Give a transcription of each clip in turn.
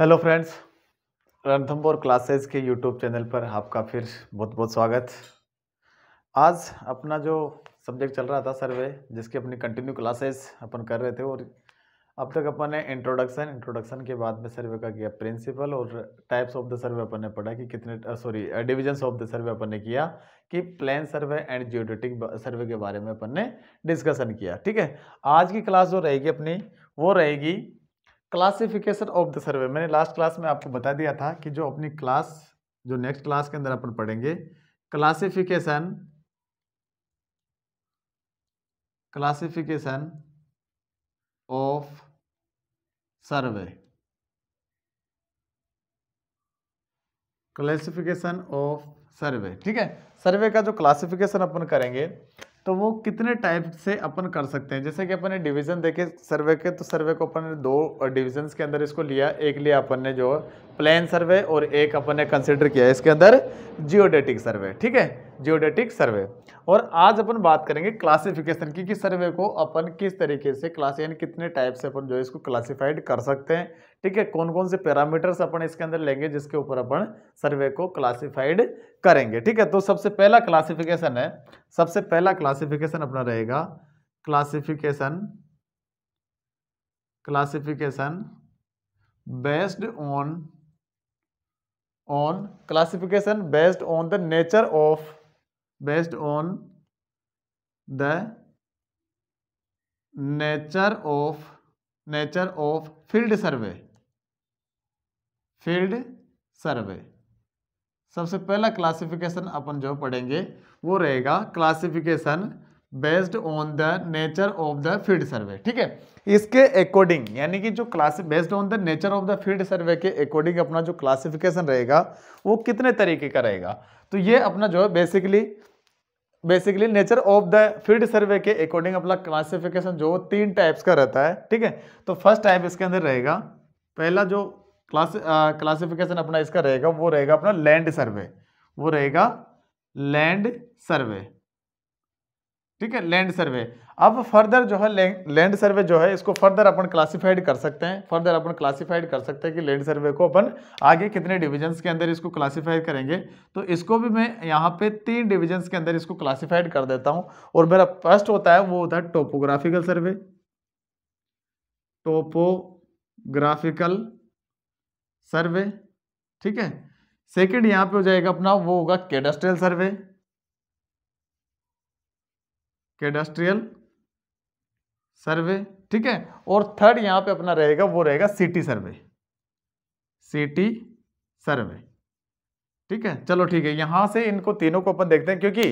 Hello friends, Ranthambore classes के YouTube channel पर आपका फिर बहुत बहुत स्वागत। आज अपना जो सब्जेक्ट चल रहा था सर्वे, जिसकी अपनी कंटिन्यू क्लासेस अपन कर रहे थे और अब तक अपन ने इंट्रोडक्शन के बाद में सर्वे का किया प्रिंसिपल और टाइप्स ऑफ द सर्वे अपन ने पढ़ा कि कितने डिविजन्स ऑफ द सर्वे अपन ने किया कि प्लेन सर्वे एंड जियोडेटिक सर्वे के बारे में अपन ने डिस्कशन किया। ठीक है, आज की क्लास जो रहेगी अपनी वो रहेगी क्लासिफिकेशन ऑफ द सर्वे। मैंने लास्ट क्लास में आपको बता दिया था कि जो अपनी क्लास जो नेक्स्ट क्लास के अंदर अपन पढ़ेंगे classification of survey, classification of survey. ठीक है, सर्वे का जो क्लासिफिकेशन अपन करेंगे तो वो कितने टाइप से अपन कर सकते हैं। जैसे कि अपन ने डिवीजन देखे सर्वे के, तो सर्वे को अपन ने दो डिविजन्स के अंदर इसको लिया। एक लिया अपन ने जो प्लेन सर्वे और एक अपन ने कंसिडर किया इसके अंदर जियोडेटिक सर्वे। ठीक है, जियोडेटिक सर्वे। और आज अपन बात करेंगे क्लासिफिकेशन की कि सर्वे को अपन किस तरीके से क्लास यानी कितने टाइप से अपन जो है इसको क्लासिफाइड कर सकते हैं। ठीक है, कौन कौन से पैरामीटर्स अपन इसके अंदर लेंगे जिसके ऊपर अपन सर्वे को क्लासिफाइड करेंगे। ठीक है, तो सबसे पहला क्लासिफिकेशन है, सबसे पहला क्लासिफिकेशन अपना रहेगा classification based on the nature of field survey. सबसे पहला क्लासिफिकेशन अपन जो पढ़ेंगे वो रहेगा classification based on the nature of the field survey. ठीक है, इसके अकॉर्डिंग यानी कि जो class based on the nature of the field survey के अकॉर्डिंग अपना जो क्लासिफिकेशन रहेगा वो कितने तरीके का रहेगा। तो ये अपना जो है basically nature of the field survey के अकॉर्डिंग अपना क्लासिफिकेशन जो 3 टाइप्स का रहता है। ठीक है, तो फर्स्ट टाइप इसके अंदर रहेगा, पहला जो क्लासिफिकेशन अपना इसका रहेगा वो रहेगा अपना लैंड सर्वे, वो रहेगा लैंड सर्वे। ठीक है, लैंड सर्वे। अब फर्दर जो है लैंड सर्वे जो है इसको फर्दर अपन क्लासिफाइड कर सकते हैं, कि लैंड सर्वे को अपन आगे कितने डिविजन्स के अंदर इसको क्लासिफाइड करेंगे। तो इसको भी मैं यहाँ पे 3 डिविजन्स के अंदर इसको क्लासिफाइड कर देता हूँ। और मेरा फर्स्ट होता है वो होता है टोपोग्राफिकल सर्वे। ठीक है, सेकंड यहां पे हो जाएगा अपना वो होगा कैडेस्ट्रियल सर्वे। ठीक है, और थर्ड यहां पे अपना रहेगा वो रहेगा सिटी सर्वे। ठीक है, चलो ठीक है, यहां से इनको तीनों को अपन देखते हैं क्योंकि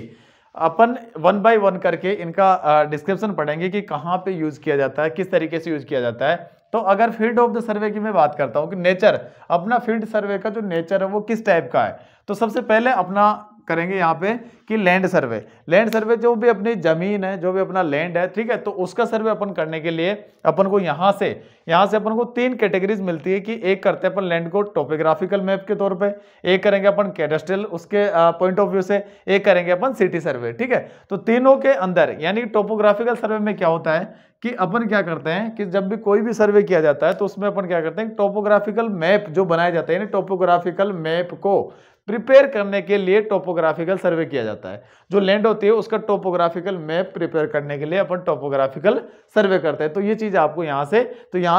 अपन 1 बाय 1 करके इनका डिस्क्रिप्शन पढ़ेंगे कि कहां पे यूज किया जाता है, किस तरीके से यूज किया जाता है। तो अगर फील्ड ऑफ द सर्वे की मैं बात करता हूं कि नेचर, अपना फील्ड सर्वे का जो नेचर है वो किस टाइप का है, तो सबसे पहले अपना करेंगे यहाँ पे कि लैंड सर्वे जो भी अपनी जमीन है, जो भी अपना लैंड है, ठीक है, तो उसका सर्वे अपन करने के लिए अपन को यहाँ से अपन को 3 कैटेगरीज मिलती है कि एक करते हैं अपन लैंड को टोपोग्राफिकल मैप के तौर पे, एक करेंगे अपन कैडेस्ट्रियल उसके पॉइंट ऑफ व्यू से, एक करेंगे अपन सिटी सर्वे। ठीक है, तो तीनों के अंदर यानी टोपोग्राफिकल सर्वे में क्या होता है कि अपन क्या करते हैं कि जब भी कोई भी सर्वे किया जाता है तो उसमें अपन क्या करते हैं, टोपोग्राफिकल मैप जो बनाया जाता है, यानी टोपोग्राफिकल मैप को प्रिपेयर करने के लिए टोपोग्राफिकल सर्वे किया जाता है। जो लैंड होती है उसका टोपोग्राफिकल मैप प्रिपेयर करने के लिए अपन टोपोग्राफिकल सर्वे करते हैं। तो ये चीज आपको यहां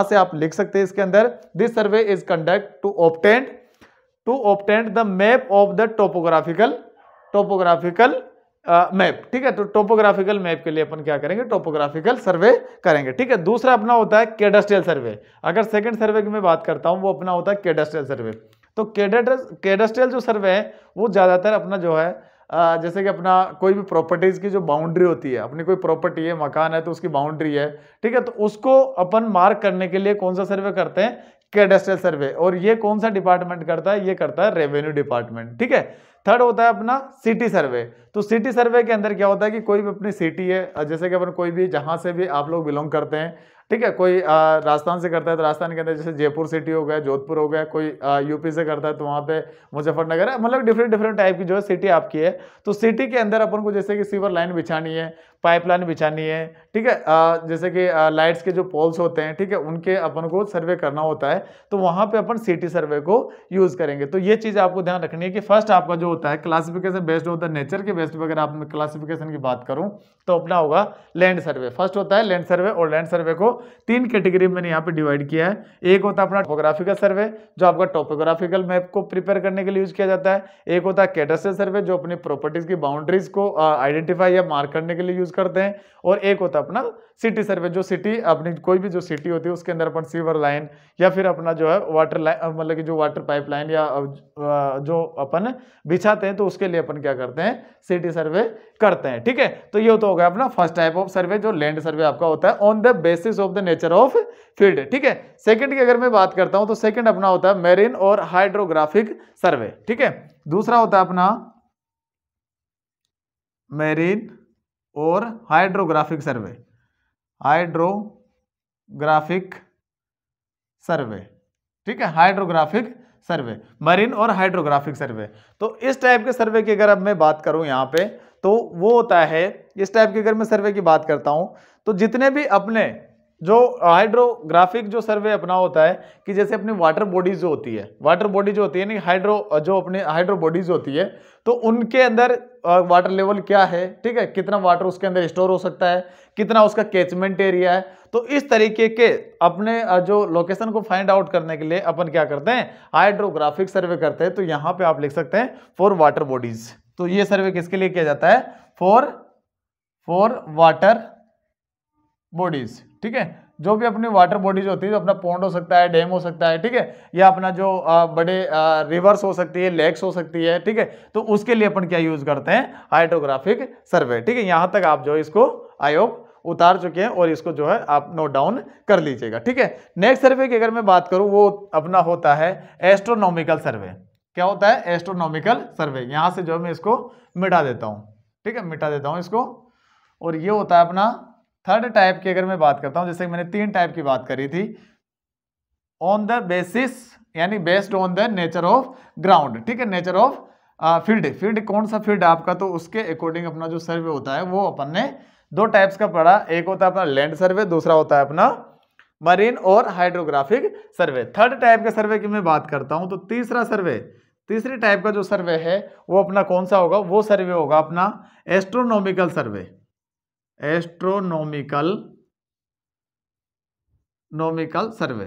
से आप लिख सकते हैं इसके अंदर, this survey is conduct to obtain the map of the topographical map. ठीक है, तो टोपोग्राफिकल मैप के लिए अपन क्या करेंगे, टोपोग्राफिकल सर्वे करेंगे। ठीक है, दूसरा अपना होता है कैडेस्ट्रियल सर्वे। अगर सेकंड सर्वे की मैं बात करता हूं वो अपना होता है कैडेस्ट्रियल सर्वे। तो कैडेस्ट्रियल जो सर्वे है वो ज्यादातर अपना जो है जैसे कि अपना कोई भी प्रॉपर्टीज की जो बाउंड्री होती है, अपनी कोई प्रॉपर्टी है, मकान है, तो उसकी बाउंड्री है, ठीक है, तो उसको अपन मार्क करने के लिए कौन सा सर्वे करते हैं, कैडेस्ट्रियल सर्वे। और ये कौन सा डिपार्टमेंट करता है, ये करता है रेवेन्यू डिपार्टमेंट। ठीक है, थर्ड होता है अपना सिटी सर्वे। तो सिटी सर्वे के अंदर क्या होता है कि कोई भी अपनी सिटी है, जैसे कि अपन कोई भी जहां से भी आप लोग बिलोंग करते हैं, ठीक है, कोई राजस्थान से करता है तो राजस्थान के अंदर जैसे जयपुर सिटी हो गया, जोधपुर हो गया, कोई यूपी से करता है तो वहाँ पे मुजफ्फरनगर है, मतलब डिफरेंट टाइप की जो है सिटी आपकी है। तो सिटी के अंदर अपन को जैसे कि सीवर लाइन बिछानी है, पाइपलाइन बिछानी है, ठीक है, जैसे कि लाइट्स के जो पोल्स होते हैं, ठीक है, उनके अपन को सर्वे करना होता है, तो वहां पे अपन सिटी सर्वे को यूज करेंगे। तो ये चीज आपको ध्यान रखनी है कि फर्स्ट आपका जो होता है classification based on the nature के बेस्ड, अगर आप क्लासिफिकेशन की बात करूं तो अपना होगा लैंड सर्वे। फर्स्ट होता है लैंड सर्वे, और लैंड सर्वे को 3 कैटेगरी में यहाँ पे डिवाइड किया है। एक होता है अपना टोपोग्राफिकल सर्वे, जो आपका टोपोग्राफिकल मैप को प्रिपेयर करने के लिए यूज किया जाता है। एक होता है कैडस्ट्रल सर्वे, जो अपनी प्रॉपर्टीज की बाउंड्रीज को आइडेंटिफाई या मार्क करने के लिए यूज करते हैं। और एक होता है अपना सिटी सर्वे, जो सिटी अपनी कोई भी जो सिटी होती है उसके अंदर अपन सीवर लाइन या फिर अपना जो है वाटर लाइन, मतलब कि जो वाटर पाइपलाइन या जो अपन बिछाते हैं, तो उसके लिए अपन क्या करते हैं, सिटी सर्वे करते हैं। ठीक है, तो ये तो हो गया अपना फर्स्ट टाइप ऑफ सर्वे, जो लैंड सर्वे आपका होता है on the basis of the nature of field. ठीक है, सेकंड की अगर मैं बात करता हूं तो सेकंड अपना होता है मेरीन और हाइड्रोग्राफिक सर्वे। ठीक है, दूसरा होता है अपना मेरीन और हाइड्रोग्राफिक सर्वे, हाइड्रोग्राफिक सर्वे। ठीक है, हाइड्रोग्राफिक सर्वे, मरीन और हाइड्रोग्राफिक सर्वे। तो इस टाइप के सर्वे की अगर अब मैं बात करूं यहां पे, तो वो होता है, इस टाइप की अगर मैं सर्वे की बात करता हूं तो जितने भी अपने जो हाइड्रोग्राफिक जो सर्वे अपना होता है कि जैसे अपनी वाटर बॉडीज जो होती है, वाटर बॉडी जो होती है, नहीं हाइड्रो जो अपने हाइड्रो बॉडीज होती है, तो उनके अंदर वाटर लेवल क्या है, ठीक है, कितना वाटर उसके अंदर स्टोर हो सकता है, कितना उसका कैचमेंट एरिया है। तो इस तरीके के अपने जो लोकेशन को फाइंड आउट करने के लिए अपन क्या करते हैं, हाइड्रोग्राफिक सर्वे करते हैं। तो यहां पे आप लिख सकते हैं फॉर वाटर बॉडीज। तो ये सर्वे किसके लिए किया जाता है, फॉर वाटर बॉडीज। ठीक है, जो भी अपनी वाटर बॉडीज होती है, जो अपना पॉन्ड हो सकता है, डैम हो सकता है, ठीक है, या अपना जो बड़े रिवर्स हो सकती है, लेक्स हो सकती है, ठीक है, तो उसके लिए अपन क्या यूज करते हैं, हाइड्रोग्राफिक सर्वे। ठीक है, यहां तक आप जो इसको आई होप उतार चुके हैं और इसको जो है आप नोट डाउन कर लीजिएगा। ठीक है, नेक्स्ट सर्वे की अगर मैं बात करूं वो अपना होता है एस्ट्रोनॉमिकल सर्वे। क्या होता है, एस्ट्रोनॉमिकल सर्वे। यहां से जो मैं इसको मिटा देता हूं, ठीक है, मिटा देता हूं इसको। और ये होता है अपना थर्ड टाइप की अगर मैं बात करता हूं, जैसे मैंने 3 टाइप की बात करी थी, ऑन द बेसिस यानी based on the nature of ground. ठीक है, नेचर ऑफ फील्ड, फील्ड कौन सा फील्ड आपका, तो उसके अकॉर्डिंग अपना जो सर्वे होता है वो अपन ने 2 टाइप्स का पढ़ा। एक होता है अपना लैंड सर्वे, दूसरा होता है अपना मरीन और हाइड्रोग्राफिक सर्वे। थर्ड टाइप के सर्वे की मैं बात करता हूं तो तीसरा सर्वे, तीसरी टाइप का जो सर्वे है वो अपना कौन सा होगा, वो सर्वे होगा अपना एस्ट्रोनॉमिकल सर्वे, एस्ट्रोनॉमिकल सर्वे।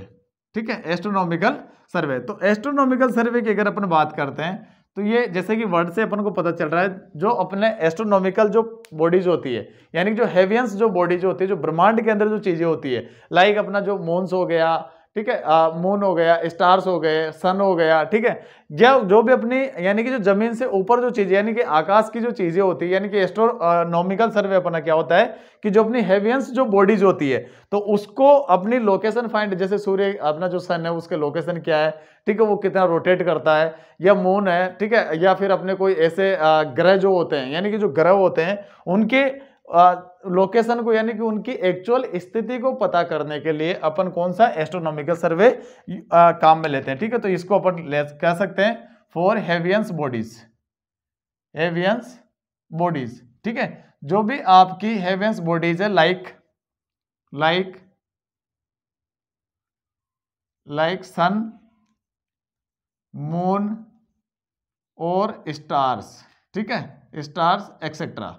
ठीक है, एस्ट्रोनॉमिकल सर्वे। तो एस्ट्रोनॉमिकल सर्वे की अगर अपन बात करते हैं तो ये जैसे कि वर्ड से अपन को पता चल रहा है, जो अपने एस्ट्रोनॉमिकल जो बॉडीज होती है, यानी जो हेवियंस जो बॉडीज होती है, जो ब्रह्मांड के अंदर जो चीजें होती है, लाइक अपना जो मून्स हो गया, ठीक है, मून हो गया, स्टार्स हो गए, सन हो गया, ठीक है, जो भी अपनी यानी कि जो जमीन से ऊपर जो चीजें यानी कि आकाश की जो चीजें होती है, यानी कि एस्ट्रोनॉमिकल सर्वे अपना क्या होता है कि जो अपनी हेवियंस जो बॉडीज होती है, तो उसको अपनी लोकेशन फाइंड, जैसे सूर्य अपना जो सन है उसके लोकेशन क्या है, ठीक है, वो कितना रोटेट करता है, या मून है, ठीक है, या फिर अपने कोई ऐसे ग्रह जो होते हैं, यानी कि जो ग्रह होते हैं उनके लोकेशन को यानी कि उनकी एक्चुअल स्थिति को पता करने के लिए अपन कौन सा एस्ट्रोनॉमिकल सर्वे काम में लेते हैं। ठीक है, तो इसको अपन कह सकते हैं फॉर हेवियंस बॉडीज, हेवियंस बॉडीज। ठीक है, जो भी आपकी हेवियंस बॉडीज है, लाइक सन, मून और स्टार्स, ठीक है, स्टार्स एक्सेट्रा,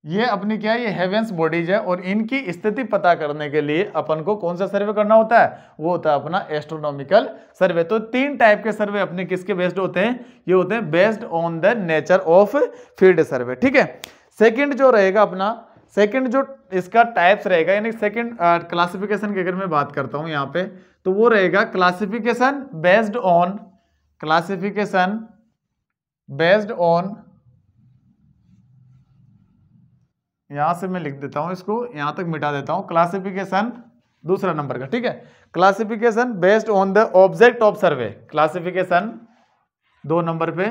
ये अपनी क्या है, ये हेवेंस बॉडीज है, और इनकी स्थिति पता करने के लिए अपन को कौन सा सर्वे करना होता है, वो होता है अपना एस्ट्रोनॉमिकल सर्वे। तो 3 टाइप के सर्वे अपने किसके बेस्ड होते हैं, ये होते हैं based on the nature of field survey. ठीक है, सेकंड जो रहेगा अपना, सेकंड जो इसका टाइप्स रहेगा, यानी सेकंड क्लासिफिकेशन की अगर मैं बात करता हूं यहां पे, तो वो रहेगा classification based on, classification based on, यहां से मैं लिख देता हूं इसको, यहां तक मिटा देता हूं, क्लासिफिकेशन दूसरा नंबर का। ठीक है, classification based on the object of survey, classification 2 number पे,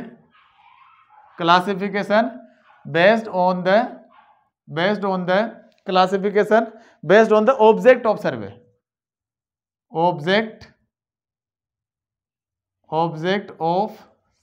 classification based on the classification based on the object of survey, object of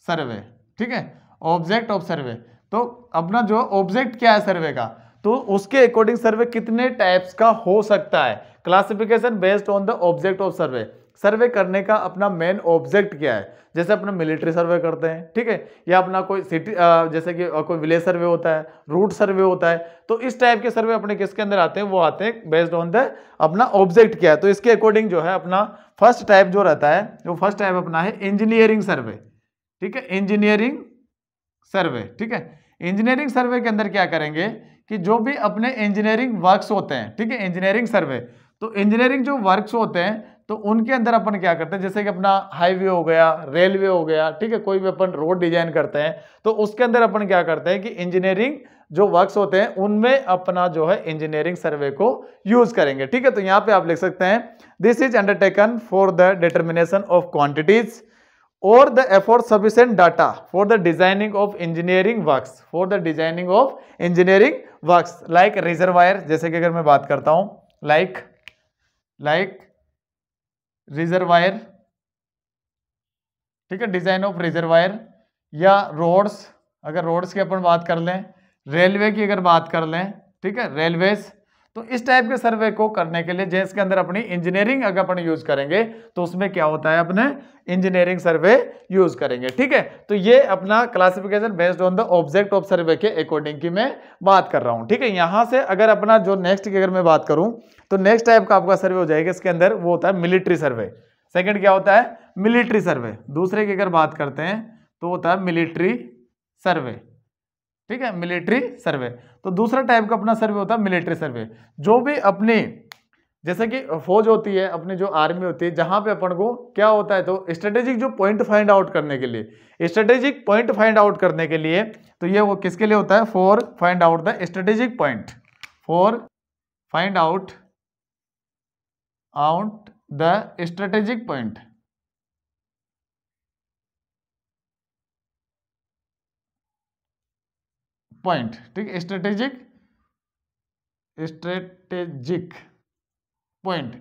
survey. ठीक है, ऑब्जेक्ट ऑफ सर्वे। तो अपना जो ऑब्जेक्ट क्या है सर्वे का, तो उसके अकॉर्डिंग सर्वे कितने टाइप्स का हो सकता है। Classification based on the object of survey, survey करने का अपना मेन ऑब्जेक्ट क्या है। जैसे अपना मिलिट्री सर्वे करते हैं, ठीक है, या अपना कोई सिटी जैसे कि कोई विलेज सर्वे होता है, रूट सर्वे होता है, तो इस टाइप के सर्वे अपने किसके अंदर आते हैं, वो आते हैं बेस्ड ऑन द अपना ऑब्जेक्ट क्या है। तो इसके अकॉर्डिंग जो है अपना फर्स्ट टाइप जो रहता है, वो फर्स्ट टाइप अपना है इंजीनियरिंग सर्वे, ठीक है, इंजीनियरिंग सर्वे, ठीक है। इंजीनियरिंग सर्वे के अंदर क्या करेंगे कि जो भी अपने इंजीनियरिंग वर्क्स होते हैं, ठीक है, इंजीनियरिंग सर्वे, तो इंजीनियरिंग जो वर्क्स होते हैं तो उनके अंदर अपन क्या करते हैं, जैसे कि अपना हाईवे हो गया, रेलवे हो गया, ठीक है, कोई भी अपन रोड डिजाइन करते हैं तो उसके अंदर अपन क्या करते हैं कि इंजीनियरिंग जो वर्क्स होते हैं उनमें अपना जो है इंजीनियरिंग सर्वे को यूज करेंगे, ठीक है। तो यहाँ पे आप लिख सकते हैं this is undertaken for the determination of quantities or the effort sufficient data for the designing of engineering works, for the designing of engineering works like reservoir, जैसे कि अगर मैं बात करता हूं like reservoir, ठीक है, डिजाइन ऑफ रिजर्वायर, या रोड्स, अगर रोड्स की अपन बात कर लें, रेलवे की अगर बात कर लें, ठीक है, रेलवेज, तो इस टाइप के सर्वे को करने के लिए जिसके अंदर अपनी इंजीनियरिंग अगर अपन यूज करेंगे तो उसमें क्या होता है, अपने इंजीनियरिंग सर्वे यूज करेंगे, ठीक है। तो ये अपना classification based on the object of सर्वे के अकॉर्डिंग की मैं बात कर रहा हूं, ठीक है। यहां से अगर अपना जो नेक्स्ट की अगर मैं बात करूं तो नेक्स्ट टाइप का आपका सर्वे हो जाएगा, इसके अंदर वो होता है मिलिट्री सर्वे। सेकंड क्या होता है, मिलिट्री सर्वे। दूसरे की अगर बात करते हैं तो होता है मिलिट्री सर्वे, ठीक है, मिलिट्री सर्वे। तो दूसरा टाइप का अपना सर्वे होता है मिलिट्री सर्वे, जो भी अपनी जैसे कि फौज होती है, अपनी जो आर्मी होती है, जहां पे अपन को क्या होता है, तो स्ट्रेटेजिक जो पॉइंट फाइंड आउट करने के लिए, स्ट्रेटेजिक पॉइंट फाइंड आउट करने के लिए, तो ये वो किसके लिए होता है, for find out the strategic point, for find out the strategic point, ठीक है, स्ट्रेटेजिक पॉइंट,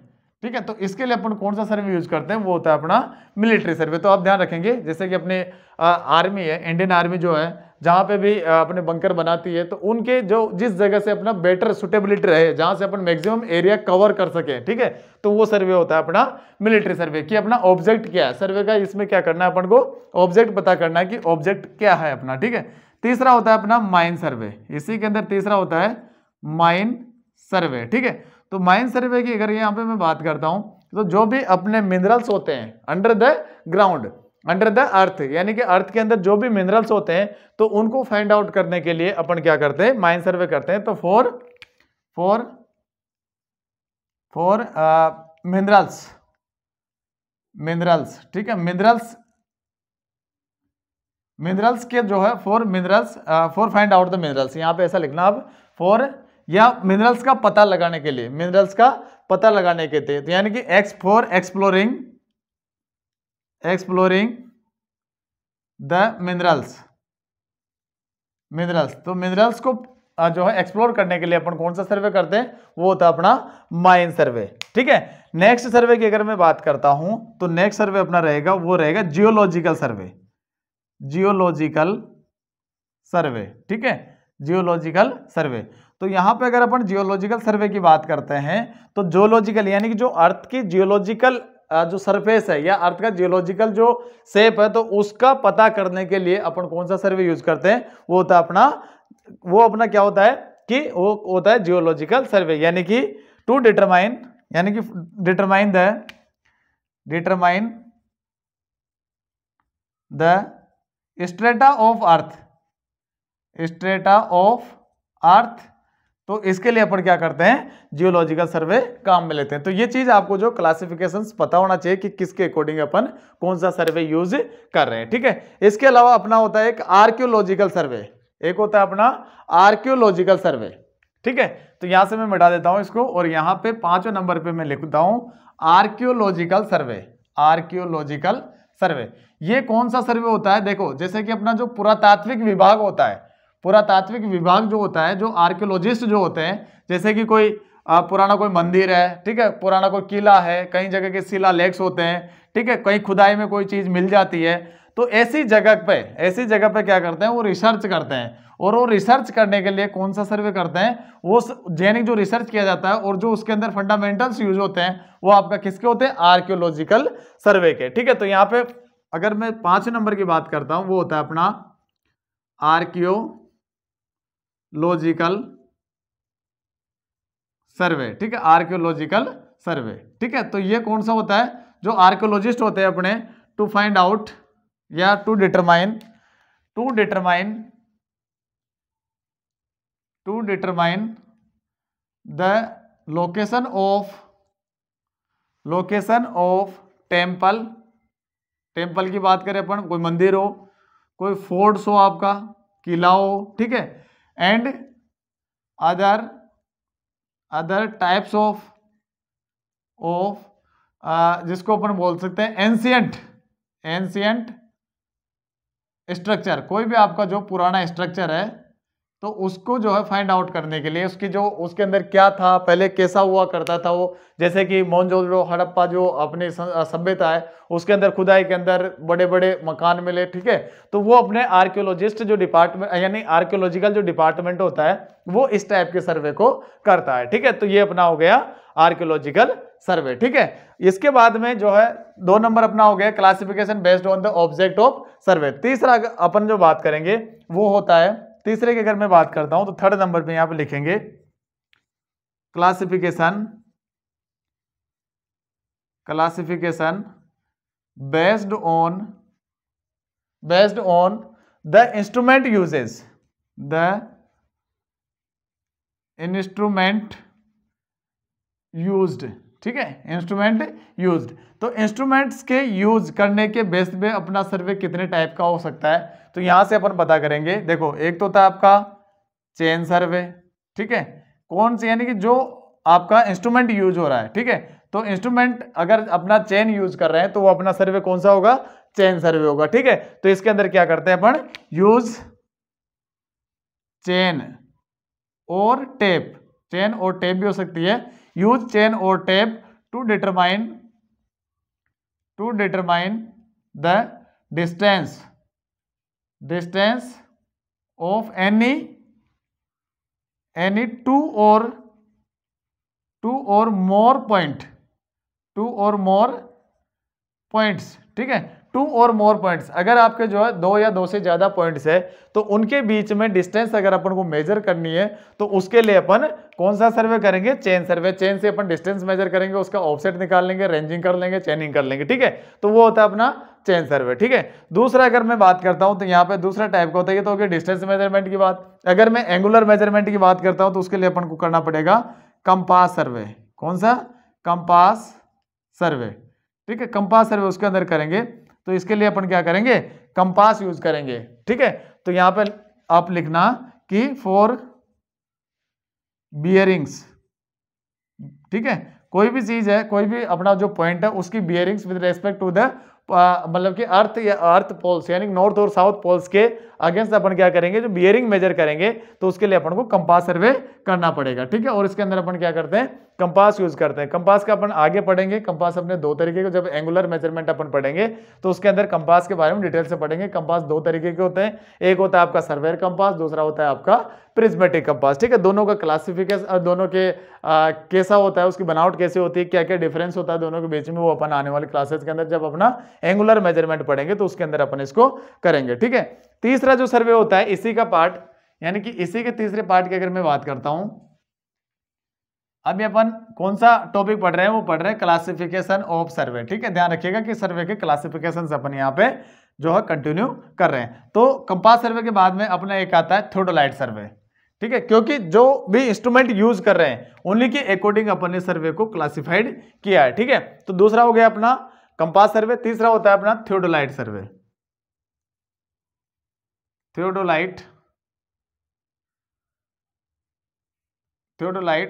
ठीक है। तो इसके लिए अपन कौन सा सर्वे यूज करते हैं, वो होता है अपना मिलिट्री सर्वे। तो आप ध्यान रखेंगे, जैसे कि अपने आर्मी है, इंडियन आर्मी जो है, जहां पे भी अपने बंकर बनाती है, तो उनके जो जिस जगह से अपना बेटर सुटेबिलिटी रहे, जहां से अपन मैक्सिमम एरिया कवर कर सके, ठीक है, तो वो सर्वे होता है अपना मिलिट्री सर्वे। कि अपना ऑब्जेक्ट क्या है सर्वे का, इसमें क्या करना है अपन को, ऑब्जेक्ट पता करना है कि ऑब्जेक्ट क्या है अपना, ठीक है। तीसरा होता है अपना माइन सर्वे, इसी के अंदर तीसरा होता है माइन सर्वे, ठीक है। तो माइन सर्वे की अगर यहाँ पे मैं बात करता हूं तो जो भी अपने मिनरल्स होते हैं under the ground, under the earth, यानी कि अर्थ के अंदर जो भी मिनरल्स होते हैं तो उनको फाइंड आउट करने के लिए अपन क्या करते हैं, माइन सर्वे करते हैं। तो फॉर मिनरल्स, ठीक है, मिनरल्स के जो है for find out the minerals, यहाँ पे ऐसा लिखना अब फॉर, या मिनरल्स का पता लगाने के लिए, मिनरल्स का पता लगाने के लिए, तो यानी कि x for exploring the minerals, तो मिनरल्स को जो है एक्सप्लोर करने के लिए अपन कौन सा सर्वे करते हैं, वो होता है अपना माइन सर्वे, ठीक है। नेक्स्ट सर्वे की अगर मैं बात करता हूं तो नेक्स्ट सर्वे अपना रहेगा, वो रहेगा जियोलॉजिकल सर्वे, ठीक है, जियोलॉजिकल सर्वे। तो यहां पे अगर अपन जियोलॉजिकल सर्वे की बात करते हैं तो जियोलॉजिकल यानी कि जो अर्थ की जियोलॉजिकल जो सरफेस है या अर्थ का जियोलॉजिकल जो शेप है, तो उसका पता करने के लिए अपन कौन सा सर्वे यूज करते हैं, वो होता है अपना क्या होता है कि वो होता है जियोलॉजिकल सर्वे, यानी कि टू डिटरमाइन, यानी कि determine the strata of earth, तो इसके लिए अपन क्या करते हैं, जियोलॉजिकल सर्वे काम में लेते हैं। तो ये चीज आपको जो क्लासिफिकेशंस पता होना चाहिए कि किसके अकॉर्डिंग अपन कौन सा सर्वे यूज कर रहे हैं, ठीक है। इसके अलावा अपना होता है एक आर्कियोलॉजिकल सर्वे, एक होता है अपना आर्कियोलॉजिकल सर्वे, ठीक है। तो यहां से मैं मिटा देता हूं इसको और यहां पे 5वें नंबर पे मैं लिखता हूं आर्कियोलॉजिकल सर्वे। ये कौन सा सर्वे होता है, देखो जैसे कि अपना जो पुरातात्विक विभाग होता है, पुरातात्विक विभाग जो होता है, जो आर्कियोलॉजिस्ट जो होते हैं, जैसे कि कोई पुराना कोई मंदिर है, ठीक है, पुराना कोई किला है, कई जगह के शिलालेख होते हैं, ठीक है, कहीं खुदाई में कोई चीज मिल जाती है, तो ऐसी जगह पे क्या करते हैं, वो रिसर्च करते हैं और वो रिसर्च करने के लिए कौन सा सर्वे करते हैं, वो जेनिक जो रिसर्च किया जाता है और जो उसके अंदर फंडामेंटल्स यूज होते हैं वो आपका किसके होते हैं, आर्कियोलॉजिकल सर्वे के। ठीक है, तो यहाँ पे अगर मैं 5 नंबर की बात करता हूं वो होता है अपना आर्कियोलॉजिकल सर्वे। ठीक है, आर्कियोलॉजिकल सर्वे। ठीक है, तो ये कौन सा होता है, जो आर्कियोलॉजिस्ट होते हैं अपने, टू फाइंड आउट या to determine the location of temple की बात करें अपन, कोई मंदिर हो, कोई फोर्ट्स हो, आपका किला हो, ठीक है, एंड अदर टाइप्स ऑफ जिसको अपन बोल सकते हैं एंशियंट स्ट्रक्चर। कोई भी आपका जो पुराना स्ट्रक्चर है तो उसको जो है फाइंड आउट करने के लिए उसकी जो उसके अंदर क्या था, पहले कैसा हुआ करता था वो, जैसे कि मोहनजोदड़ो हड़प्पा जो अपनी सभ्यता है उसके अंदर खुदाई के अंदर बड़े बड़े मकान मिले। ठीक है, तो वो अपने आर्कियोलॉजिस्ट जो डिपार्टमेंट यानी आर्कियोलॉजिकल जो डिपार्टमेंट होता है वो इस टाइप के सर्वे को करता है। ठीक है, तो ये अपना हो गया आर्कियोलॉजिकल सर्वे। ठीक है, इसके बाद में जो है 2 नंबर अपना हो गया classification based on the object of सर्वे। तीसरा अपन जो बात करेंगे वो होता है, तीसरे की अगर मैं बात करता हूं तो 3rd नंबर पे यहां पे लिखेंगे classification based on the instrument used. ठीक है, इंस्ट्रूमेंट यूज्ड, तो इंस्ट्रूमेंट्स के यूज करने के बेस पे अपना सर्वे कितने टाइप का हो सकता है, तो यहां से अपन पता करेंगे। देखो, एक तो था आपका चेन सर्वे। ठीक है, कौन से, यानी कि जो आपका इंस्ट्रूमेंट यूज हो रहा है। ठीक है, तो इंस्ट्रूमेंट अगर अपना चेन यूज कर रहे हैं तो वो अपना सर्वे कौन सा होगा, चेन सर्वे होगा। ठीक है, तो इसके अंदर क्या करते हैं अपन, यूज चेन और टेप भी हो सकती है, यूज चेन और tape to determine the distance of any two और मोर पॉइंट्स। ठीक है, 2 और मोर पॉइंट्स, अगर आपके जो है 2 या 2 से ज्यादा पॉइंट्स है तो उनके बीच में डिस्टेंस अगर अपन को मेजर करनी है तो उसके लिए अपन कौन सा सर्वे करेंगे, चेन सर्वे। चेन से अपन डिस्टेंस मेजर करेंगे, उसका ऑफसेट निकाल लेंगे, रेंजिंग कर लेंगे, चेनिंग कर लेंगे। ठीक है, तो वो होता है अपना चेन सर्वे। ठीक है, दूसरा अगर मैं बात करता हूं तो यहाँ पे दूसरा टाइप का होता है, तो होगी डिस्टेंस मेजरमेंट की बात। अगर मैं एंगुलर मेजरमेंट की बात करता हूं तो उसके लिए अपन को करना पड़ेगा कंपास सर्वे। कौन सा, कंपास सर्वे। ठीक है, कंपास सर्वे उसके अंदर करेंगे तो इसके लिए अपन क्या करेंगे, कंपास यूज करेंगे। ठीक है, तो यहां पे आप लिखना कि फॉर बियरिंग्स। ठीक है, कोई भी चीज है, कोई भी अपना जो पॉइंट है उसकी bearings with respect to the मतलब कि अर्थ पोल्स यानी नॉर्थ और साउथ पोल्स के अगेंस्ट अपन क्या करेंगे, जो बियरिंग मेजर करेंगे तो उसके लिए अपन को कंपास सर्वे करना पड़ेगा। ठीक है, और इसके अंदर अपन क्या करते हैं, कंपास यूज करते हैं। कंपास का अपन आगे पढ़ेंगे, कंपास अपने 2 तरीके के, जब एंगुलर मेजरमेंट अपन पढ़ेंगे तो उसके अंदर कंपास के बारे में डिटेल से पढ़ेंगे। कंपास 2 तरीके के होते हैं, एक होता है आपका सर्वेयर कंपास, दूसरा होता है आपका प्रिज्मेटिक कंपास। ठीक है, दोनों का क्लासिफिकेशन, दोनों के कैसा होता है, उसकी बनावट कैसे होती है, क्या क्या डिफरेंस होता है दोनों के बीच में, वो अपन आने वाले क्लासेस के अंदर जब अपना एंगुलर मेजरमेंट पढ़ेंगे तो उसके अंदर अपन इसको करेंगे। ठीक है, तीसरा जो सर्वे होता है इसी का पार्ट, यानी कि इसी के तीसरे पार्ट की अगर मैं बात करता हूं, अभी अपन कौन सा टॉपिक पढ़ रहे हैं, वो पढ़ रहे हैं क्लासिफिकेशन ऑफ सर्वे। ठीक है, ध्यान रखिएगा कि सर्वे के क्लासिफिकेशन अपन यहाँ पे जो है कंटिन्यू कर रहे हैं। तो कंपास सर्वे के बाद में अपना एक आता है थियोडोलाइट सर्वे। ठीक है, क्योंकि जो भी इंस्ट्रूमेंट यूज कर रहे हैं उन्हीं के अकॉर्डिंग अपन ने सर्वे को क्लासिफाइड किया है। ठीक है, तो दूसरा हो गया अपना कंपास सर्वे, तीसरा होता है अपना थियोडोलाइट सर्वे। थियोडोलाइट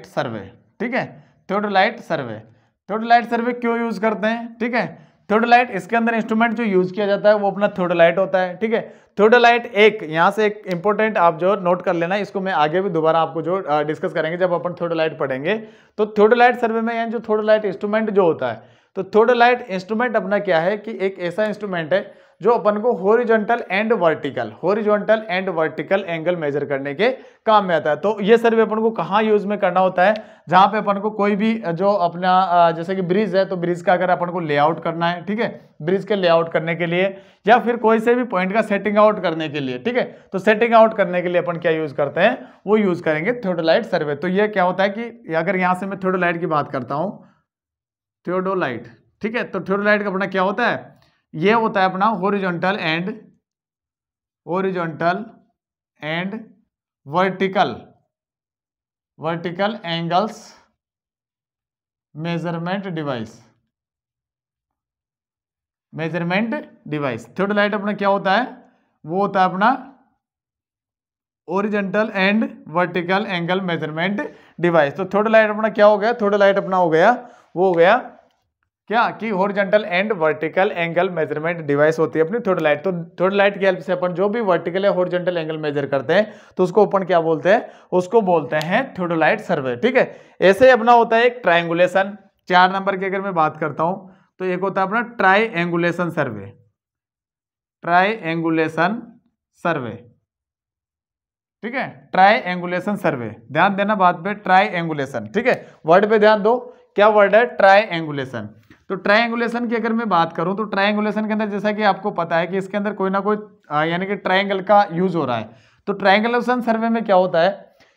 सर्वे। ठीक है, थियोडोलाइट सर्वे क्यों यूज करते हैं। ठीक है, थियोडोलाइट, इसके अंदर इंस्ट्रूमेंट जो यूज किया जाता है वो अपना थियोडोलाइट होता है। ठीक है, थियोडोलाइट एक यहां से एक इंपॉर्टेंट आप जो नोट कर लेना, इसको मैं आगे भी दोबारा आपको जो डिस्कस करेंगे जब अपन थियोडोलाइट पढ़ेंगे। तो थियोडोलाइट सर्वे में यानी जो थियोडोलाइट इंस्ट्रूमेंट जो होता है, तो थियोडोलाइट इंस्ट्रूमेंट अपना क्या है कि एक ऐसा इंस्ट्रूमेंट है जो अपन को horizontal and vertical angle measure करने के काम में आता है। तो ये सर्वे अपन को कहाँ यूज में करना होता है, जहां पे अपन को कोई भी जो अपना जैसे कि ब्रिज है, तो ब्रिज का अगर अपन को लेआउट करना है, ठीक है, ब्रिज के लेआउट करने के लिए, या फिर कोई से भी पॉइंट का सेटिंग आउट करने के लिए, ठीक है, तो सेटिंग आउट करने के लिए अपन क्या यूज करते हैं, वो यूज करेंगे थियोडोलाइट सर्वे। तो ये क्या होता है कि अगर यहां से मैं थियोडोलाइट की बात करता हूं, थियोडोलाइट, ठीक है, तो थियोडोलाइट का अपना क्या होता है, ये होता है अपना horizontal and vertical angles measurement device. Theodolite अपना क्या होता है, वो होता है अपना horizontal and vertical angle measurement device. तो थियोडोलाइट अपना क्या हो गया, थियोडोलाइट अपना हो गया, वो हो गया क्या कि horizontal and vertical angle measurement device होती है अपनी थियोडोलाइट। तो थियोडोलाइट की हेल्प से अपन जो भी वर्टिकल या हॉरिजॉन्टल एंगल मेजर करते हैं, तो उसको अपन क्या बोलते हैं, उसको बोलते हैं थियोडोलाइट सर्वे, ठीक है। ऐसे ही अपना होता है एक ट्रायंगुलेशन। 4 नंबर की अगर मैं बात करता हूं, तो एक होता है अपना ट्रायंगुलेशन सर्वे, ठीक है, ट्रायंगुलेशन सर्वे। ध्यान देना बात पे, ट्रायंगुलेशन, ठीक है, वर्ड पे ध्यान दो, क्या वर्ड है, ट्रायंगुलेशन। तो ट्रायंगुलेशन की अगर मैं बात करूं, तो ट्रायंगुलेशन के अंदर जैसा कि आपको पता है कि इसके अंदर कोई ना कोई यानी कि ट्रायंगल का यूज हो रहा है। तो ट्रायंगुलेशन सर्वे में क्या होता है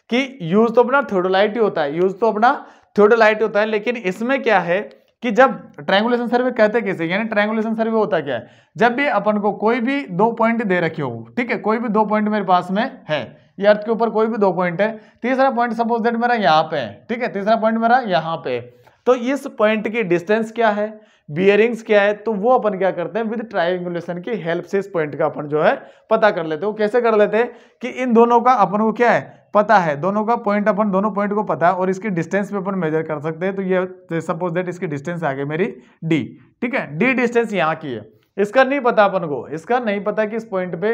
कि यूज तो अपना थियोडोलाइट ही होता है, लेकिन इसमें क्या है कि जब ट्रायंगुलेशन सर्वे कहते कैसे, यानी ट्रायंगुलेशन सर्वे होता क्या है, जब भी अपन को कोई भी 2 पॉइंट दे रखे हो, ठीक है, कोई भी 2 पॉइंट मेरे पास में है, ये अर्थ के ऊपर कोई भी 2 पॉइंट है, तीसरा पॉइंट सपोज दैट मेरा यहाँ पे है, ठीक है, तीसरा पॉइंट मेरा यहाँ पे है, तो इस पॉइंट की डिस्टेंस क्या है, बियरिंग्स क्या है, तो वो अपन क्या करते हैं, विद ट्रायंगुलेशन की हेल्प से इस पॉइंट का अपन जो है पता कर लेते हैं। वो कैसे कर लेते हैं कि इन दोनों का अपन को क्या है, पता है, दोनों का पॉइंट, अपन दोनों पॉइंट को पता है, और इसकी डिस्टेंस पे अपन मेजर कर सकते हैं। तो ये सपोज दैट इसकी डिस्टेंस आ गई मेरी डी, ठीक है, डी डिस्टेंस यहाँ की है, इसका नहीं पता अपन को, इसका नहीं पता कि इस पॉइंट पे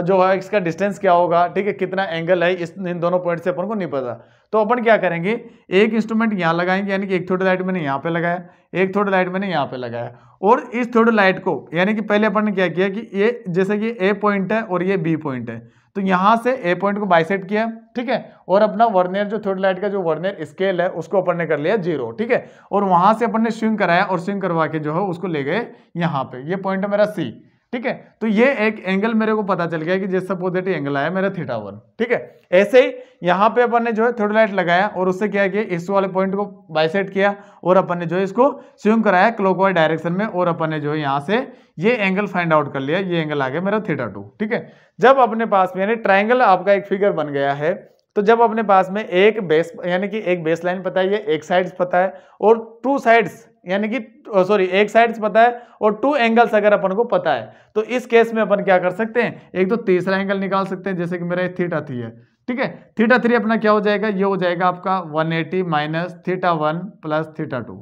जो है इसका डिस्टेंस क्या होगा, ठीक है, कितना एंगल है, इन दोनों पॉइंट से अपन को नहीं पता। तो अपन क्या करेंगे, एक इंस्ट्रूमेंट यहाँ लगाएंगे, यानी कि एक थियोडोलाइट मैंने यहाँ पे लगाया, एक थियोडोलाइट मैंने यहाँ पे लगाया, और इस थियोडोलाइट को, यानी कि पहले अपन ने क्या किया कि ये जैसे कि ए पॉइंट है और ये बी पॉइंट है, तो यहां से ए पॉइंट को बाइसेक्ट किया, ठीक है, और अपना वर्नियर जो थियोडोलाइट का जो वर्नियर स्केल है उसको अपन ने कर लिया 0, ठीक है, और वहां से अपन ने स्विंग कराया, और स्विंग करवा के जो है उसको ले गए यहाँ पे, ये पॉइंट है मेरा सी, ठीक है। तो ये एक एंगल मेरे को पता चल गया कि जैसा सपोज एंगल आया मेरा θ1, ठीक है। ऐसे ही यहाँ पे अपन ने जो है थियोडोलाइट लगाया, और उससे क्या किया, इस वाले पॉइंट को बाइसेक्ट किया, और अपन ने जो है इसको स्विंग कराया क्लॉकवाइज डायरेक्शन में, और अपन ने जो है यहाँ से ये एंगल फाइंड आउट कर लिया, ये एंगल आ गया मेरा θ2, ठीक है। जब अपने पास में यानी ट्राइंगल आपका एक फिगर बन गया है, तो जब अपने पास में एक बेस यानी कि एक बेस लाइन पता है, ये एक साइड्स पता है, और 2 साइड्स यानी कि सॉरी एक साइड्स पता है, और 2 एंगल्स अगर अपन को पता है, तो इस केस में अपन क्या कर सकते हैं, एक तो तीसरा एंगल निकाल सकते हैं, जैसे कि मेरा θ3 है, ठीक है, θ3 अपना क्या हो जाएगा, ये हो जाएगा आपका 180 माइनस θ1 प्लस θ2,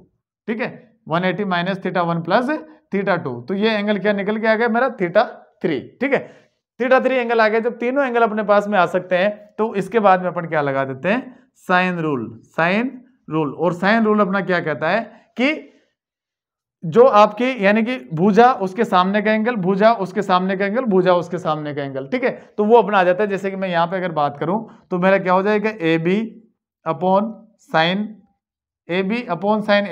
ठीक है, 180 माइनस θ1 प्लस θ2, तो ये एंगल क्या निकल के आ गया मेरा θ3, ठीक है, θ3 एंगल आ गया। जब तीनों एंगल अपने पास में आ सकते हैं, तो इसके बाद में अपन क्या लगा देते हैं, साइन रूल, और साइन रूल अपना क्या कहता है कि जो आपकी यानी कि भुजा उसके सामने का एंगल, भुजा उसके सामने का एंगल, भुजा उसके सामने का एंगल, ठीक है, तो वो अपना आ जाता है। जैसे कि मैं यहाँ पे अगर बात करूं, तो मेरा क्या हो जाएगा, A B upon sine A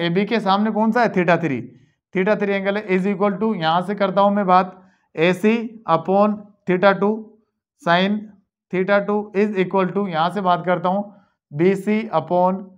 B के सामने कौन सा है, θ3 एंगल है, इज इक्वल टू, यहां से करता हूं मैं बात, A C upon θ2 sine θ2 is equal to, यहां से बात करता हूं, बी सी अपॉन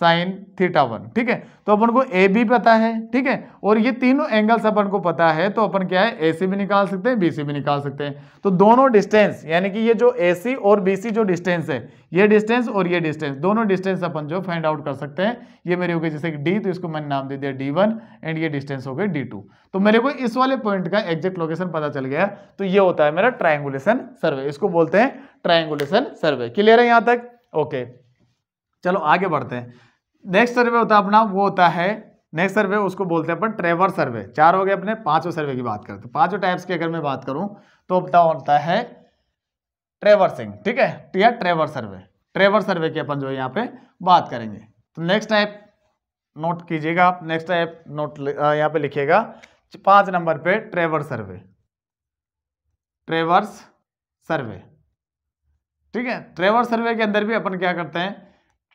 साइन θ1, ठीक है। तो अपन को ए बी पता है, ठीक है, और ये तीनों एंगल्स अपन को पता है, तो अपन क्या है, ए सी भी निकाल सकते हैं, बी सी भी निकाल सकते हैं। तो दोनों डिस्टेंस यानी कि ये जो ए सी और बी सी जो डिस्टेंस है, ये डिस्टेंस और ये डिस्टेंस, दोनों डिस्टेंस अपन जो फाइंड आउट कर सकते हैं। ये मेरे हो गई जैसे कि डी, तो इसको मैंने नाम दे दिया D1, एंड ये डिस्टेंस हो गई D2। तो मेरे को इस वाले पॉइंट का एग्जैक्ट लोकेशन पता चल गया, तो ये होता है मेरा ट्रायंगुलेशन सर्वे, इसको बोलते हैं ट्रायंगुलेशन सर्वे। क्लियर है यहाँ तक? ओके, चलो आगे बढ़ते हैं। नेक्स्ट सर्वे होता है अपना, वो होता है नेक्स्ट सर्वे, उसको बोलते हैं अपन ट्रेवर्स सर्वे। 4 हो गए अपने, 5वें सर्वे की बात करते हैं। 5 टाइप्स की अगर मैं बात करूं, तो अपना होता है ट्रेवर्सिंग, ठीक है, या ट्रेवर्स सर्वे की अपन जो है यहाँ पे बात करेंगे। तो नेक्स्ट टाइप नोट कीजिएगा आप, नेक्स्ट टाइप नोट यहाँ पे लिखिएगा 5 नंबर पे ट्रेवर्स सर्वे, ट्रेवर्स सर्वे। ठीक है, ट्रेवर्स सर्वे के अंदर भी अपन क्या करते हैं,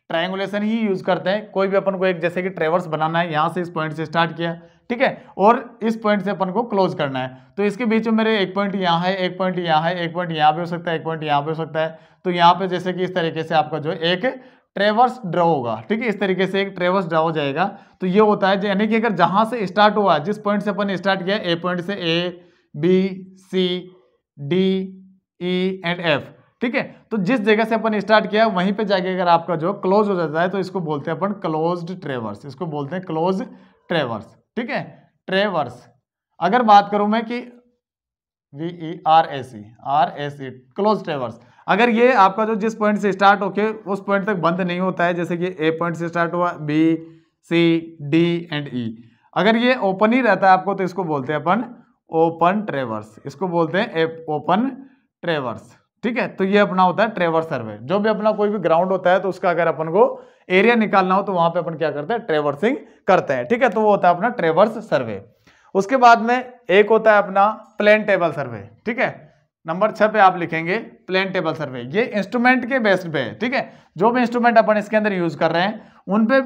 ट्रायंगुलेशन ही यूज करते हैं। कोई भी अपन को एक जैसे कि ट्रेवर्स बनाना है, यहां से इस पॉइंट से स्टार्ट किया, ठीक है, और इस पॉइंट से अपन को क्लोज करना है, तो इसके बीच में मेरे एक पॉइंट यहाँ है, एक पॉइंट यहाँ है, एक पॉइंट यहाँ पे हो सकता है, एक पॉइंट यहाँ पे हो सकता है। तो यहाँ पे जैसे कि इस तरीके से आपका जो एक ट्रेवर्स ड्रॉ होगा, ठीक है, इस तरीके से एक ट्रेवर्स ड्रॉ हो जाएगा। तो ये होता है यानी कि अगर जहां से स्टार्ट हुआ, जिस पॉइंट से अपन स्टार्ट किया, ए पॉइंट से A B C D E and F, ठीक है, तो जिस जगह से अपन स्टार्ट किया वहीं पे जाके अगर आपका जो क्लोज हो जाता है तो इसको बोलते हैं अपन क्लोज्ड ट्रेवर्स, इसको बोलते हैं क्लोज ट्रेवर्स। ठीक है, ट्रेवर्स। अगर बात करूं मैं कि VERAC क्लोज ट्रेवर्स, अगर ये आपका जो जिस पॉइंट से स्टार्ट होके उस पॉइंट तक बंद नहीं होता है, जैसे कि ए पॉइंट से स्टार्ट हुआ, बी सी डी एंड ई, अगर ये ओपन ही रहता है आपको तो इसको बोलते हैं अपन ओपन ट्रेवर्स, इसको बोलते हैं ओपन ट्रेवर्स। ठीक है, तो ये अपना होता है ट्रेवर्स सर्वे। जो भी अपना कोई भी ग्राउंड होता है तो उसका अगर अपन को एरिया निकालना हो तो वहां पे अपन क्या करते हैं, ट्रेवर्सिंग करते हैं। ठीक है, तो वो होता है अपना ट्रेवर्स सर्वे। उसके बाद में एक होता है अपना प्लेन टेबल सर्वे। ठीक है, नंबर 6 पे आप लिखेंगे प्लेन टेबल सर्वे। ये इंस्ट्रूमेंट के बेस्ड पे है। ठीक है, जो भी इंस्ट्रूमेंट अपन इसके अंदर यूज कर रहे हैं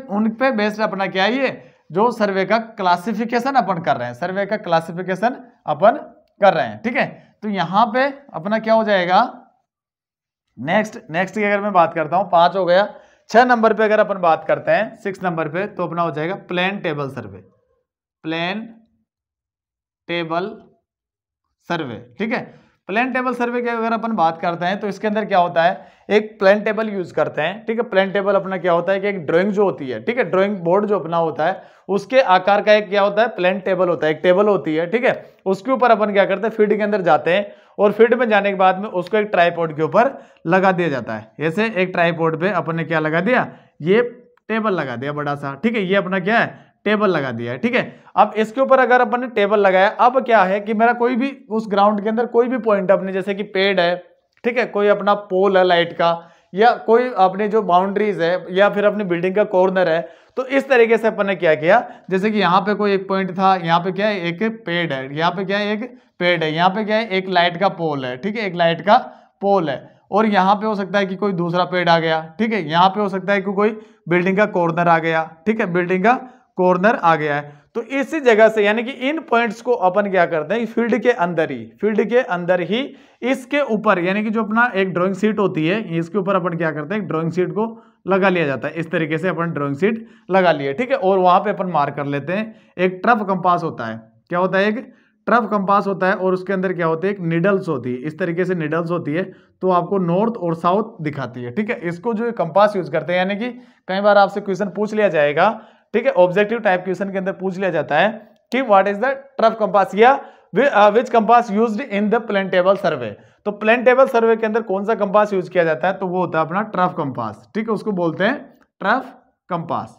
उन पे बेस्ड अपना क्या है, ये जो सर्वे का क्लासिफिकेशन अपन कर रहे हैं, सर्वे का क्लासिफिकेशन अपन कर रहे हैं। ठीक है, तो यहां पे अपना क्या हो जाएगा, नेक्स्ट की अगर मैं बात करता हूं, 5 हो गया। 6 नंबर पे अगर अपन बात करते हैं, 6 नंबर पे, तो अपना हो जाएगा plane table survey, plane table survey. ठीक है, प्लेन टेबल सर्वे की अगर अपन बात करते हैं तो इसके अंदर क्या होता है, एक प्लेन टेबल यूज करते हैं। ठीक है, प्लेन टेबल अपना क्या होता है कि एक ड्राइंग जो होती है, ठीक है, ड्राइंग बोर्ड जो अपना होता है उसके आकार का एक क्या होता है, प्लेन टेबल होता है, एक टेबल होती है। ठीक है, उसके ऊपर अपन क्या करते हैं, फील्ड के अंदर जाते हैं और फील्ड में जाने के बाद में उसको एक ट्राइपॉड के ऊपर लगा दिया जाता है। ऐसे एक ट्राइपॉड पे अपन ने क्या लगा दिया, ये टेबल लगा दिया बड़ा सा। ठीक है, ये अपना क्या है, टेबल लगा दिया है। ठीक है, अब इसके ऊपर अगर अपन ने टेबल लगाया, अब क्या है कि मेरा कोई भी उस ग्राउंड के अंदर कोई भी पॉइंट अपने, जैसे कि पेड़ है, ठीक है, कोई अपना पोल है लाइट का, या कोई अपने जो बाउंड्रीज है, या फिर अपनी बिल्डिंग का कॉर्नर है, तो इस तरीके से अपन ने क्या किया, जैसे कि यहाँ पे कोई एक पॉइंट था, यहाँ पे क्या है, एक पेड़ है, यहाँ पे क्या है, एक पेड़ है, यहाँ पे क्या है, एक लाइट का पोल है। ठीक है, एक लाइट का पोल है, और यहाँ पे हो सकता है कि कोई दूसरा पेड़ आ गया। ठीक है, यहाँ पे हो सकता है कि कोई बिल्डिंग का कॉर्नर आ गया। ठीक है, बिल्डिंग का कॉर्नर आ गया है। तो इसी जगह से यानी कि इन पॉइंट्स को अपन क्या करते हैं, फील्ड के अंदर ही इसके ऊपर, यानी कि जो अपना एक ड्राइंग शीट होती है, इसके ऊपर अपन क्या करते हैं, ड्राइंग शीट को लगा लिया जाता है। इस तरीके से अपन ड्राइंग शीट लगा लिए। ठीक है, और वहां पे अपन मार्क कर लेते हैं। एक ट्रफ कंपास होता है, क्या होता है, एक ट्रफ कंपास होता है, और उसके अंदर क्या होती है, एक निडल्स होती है, इस तरीके से निडल्स होती है, तो आपको नॉर्थ और साउथ दिखाती है। ठीक है, इसको जो कंपास यूज करते हैं, यानी कि कई बार आपसे क्वेश्चन पूछ लिया जाएगा, ठीक है, ऑब्जेक्टिव टाइप क्वेश्चन के अंदर पूछ लिया जाता है कि what is the trough compass, या which compass used in the plane table survey. तो प्लेन टेबल सर्वे के अंदर कौन सा कंपास यूज किया जाता है, तो वो होता है अपना ट्रफ कंपास। ठीक है, उसको बोलते हैं ट्रफ कंपास।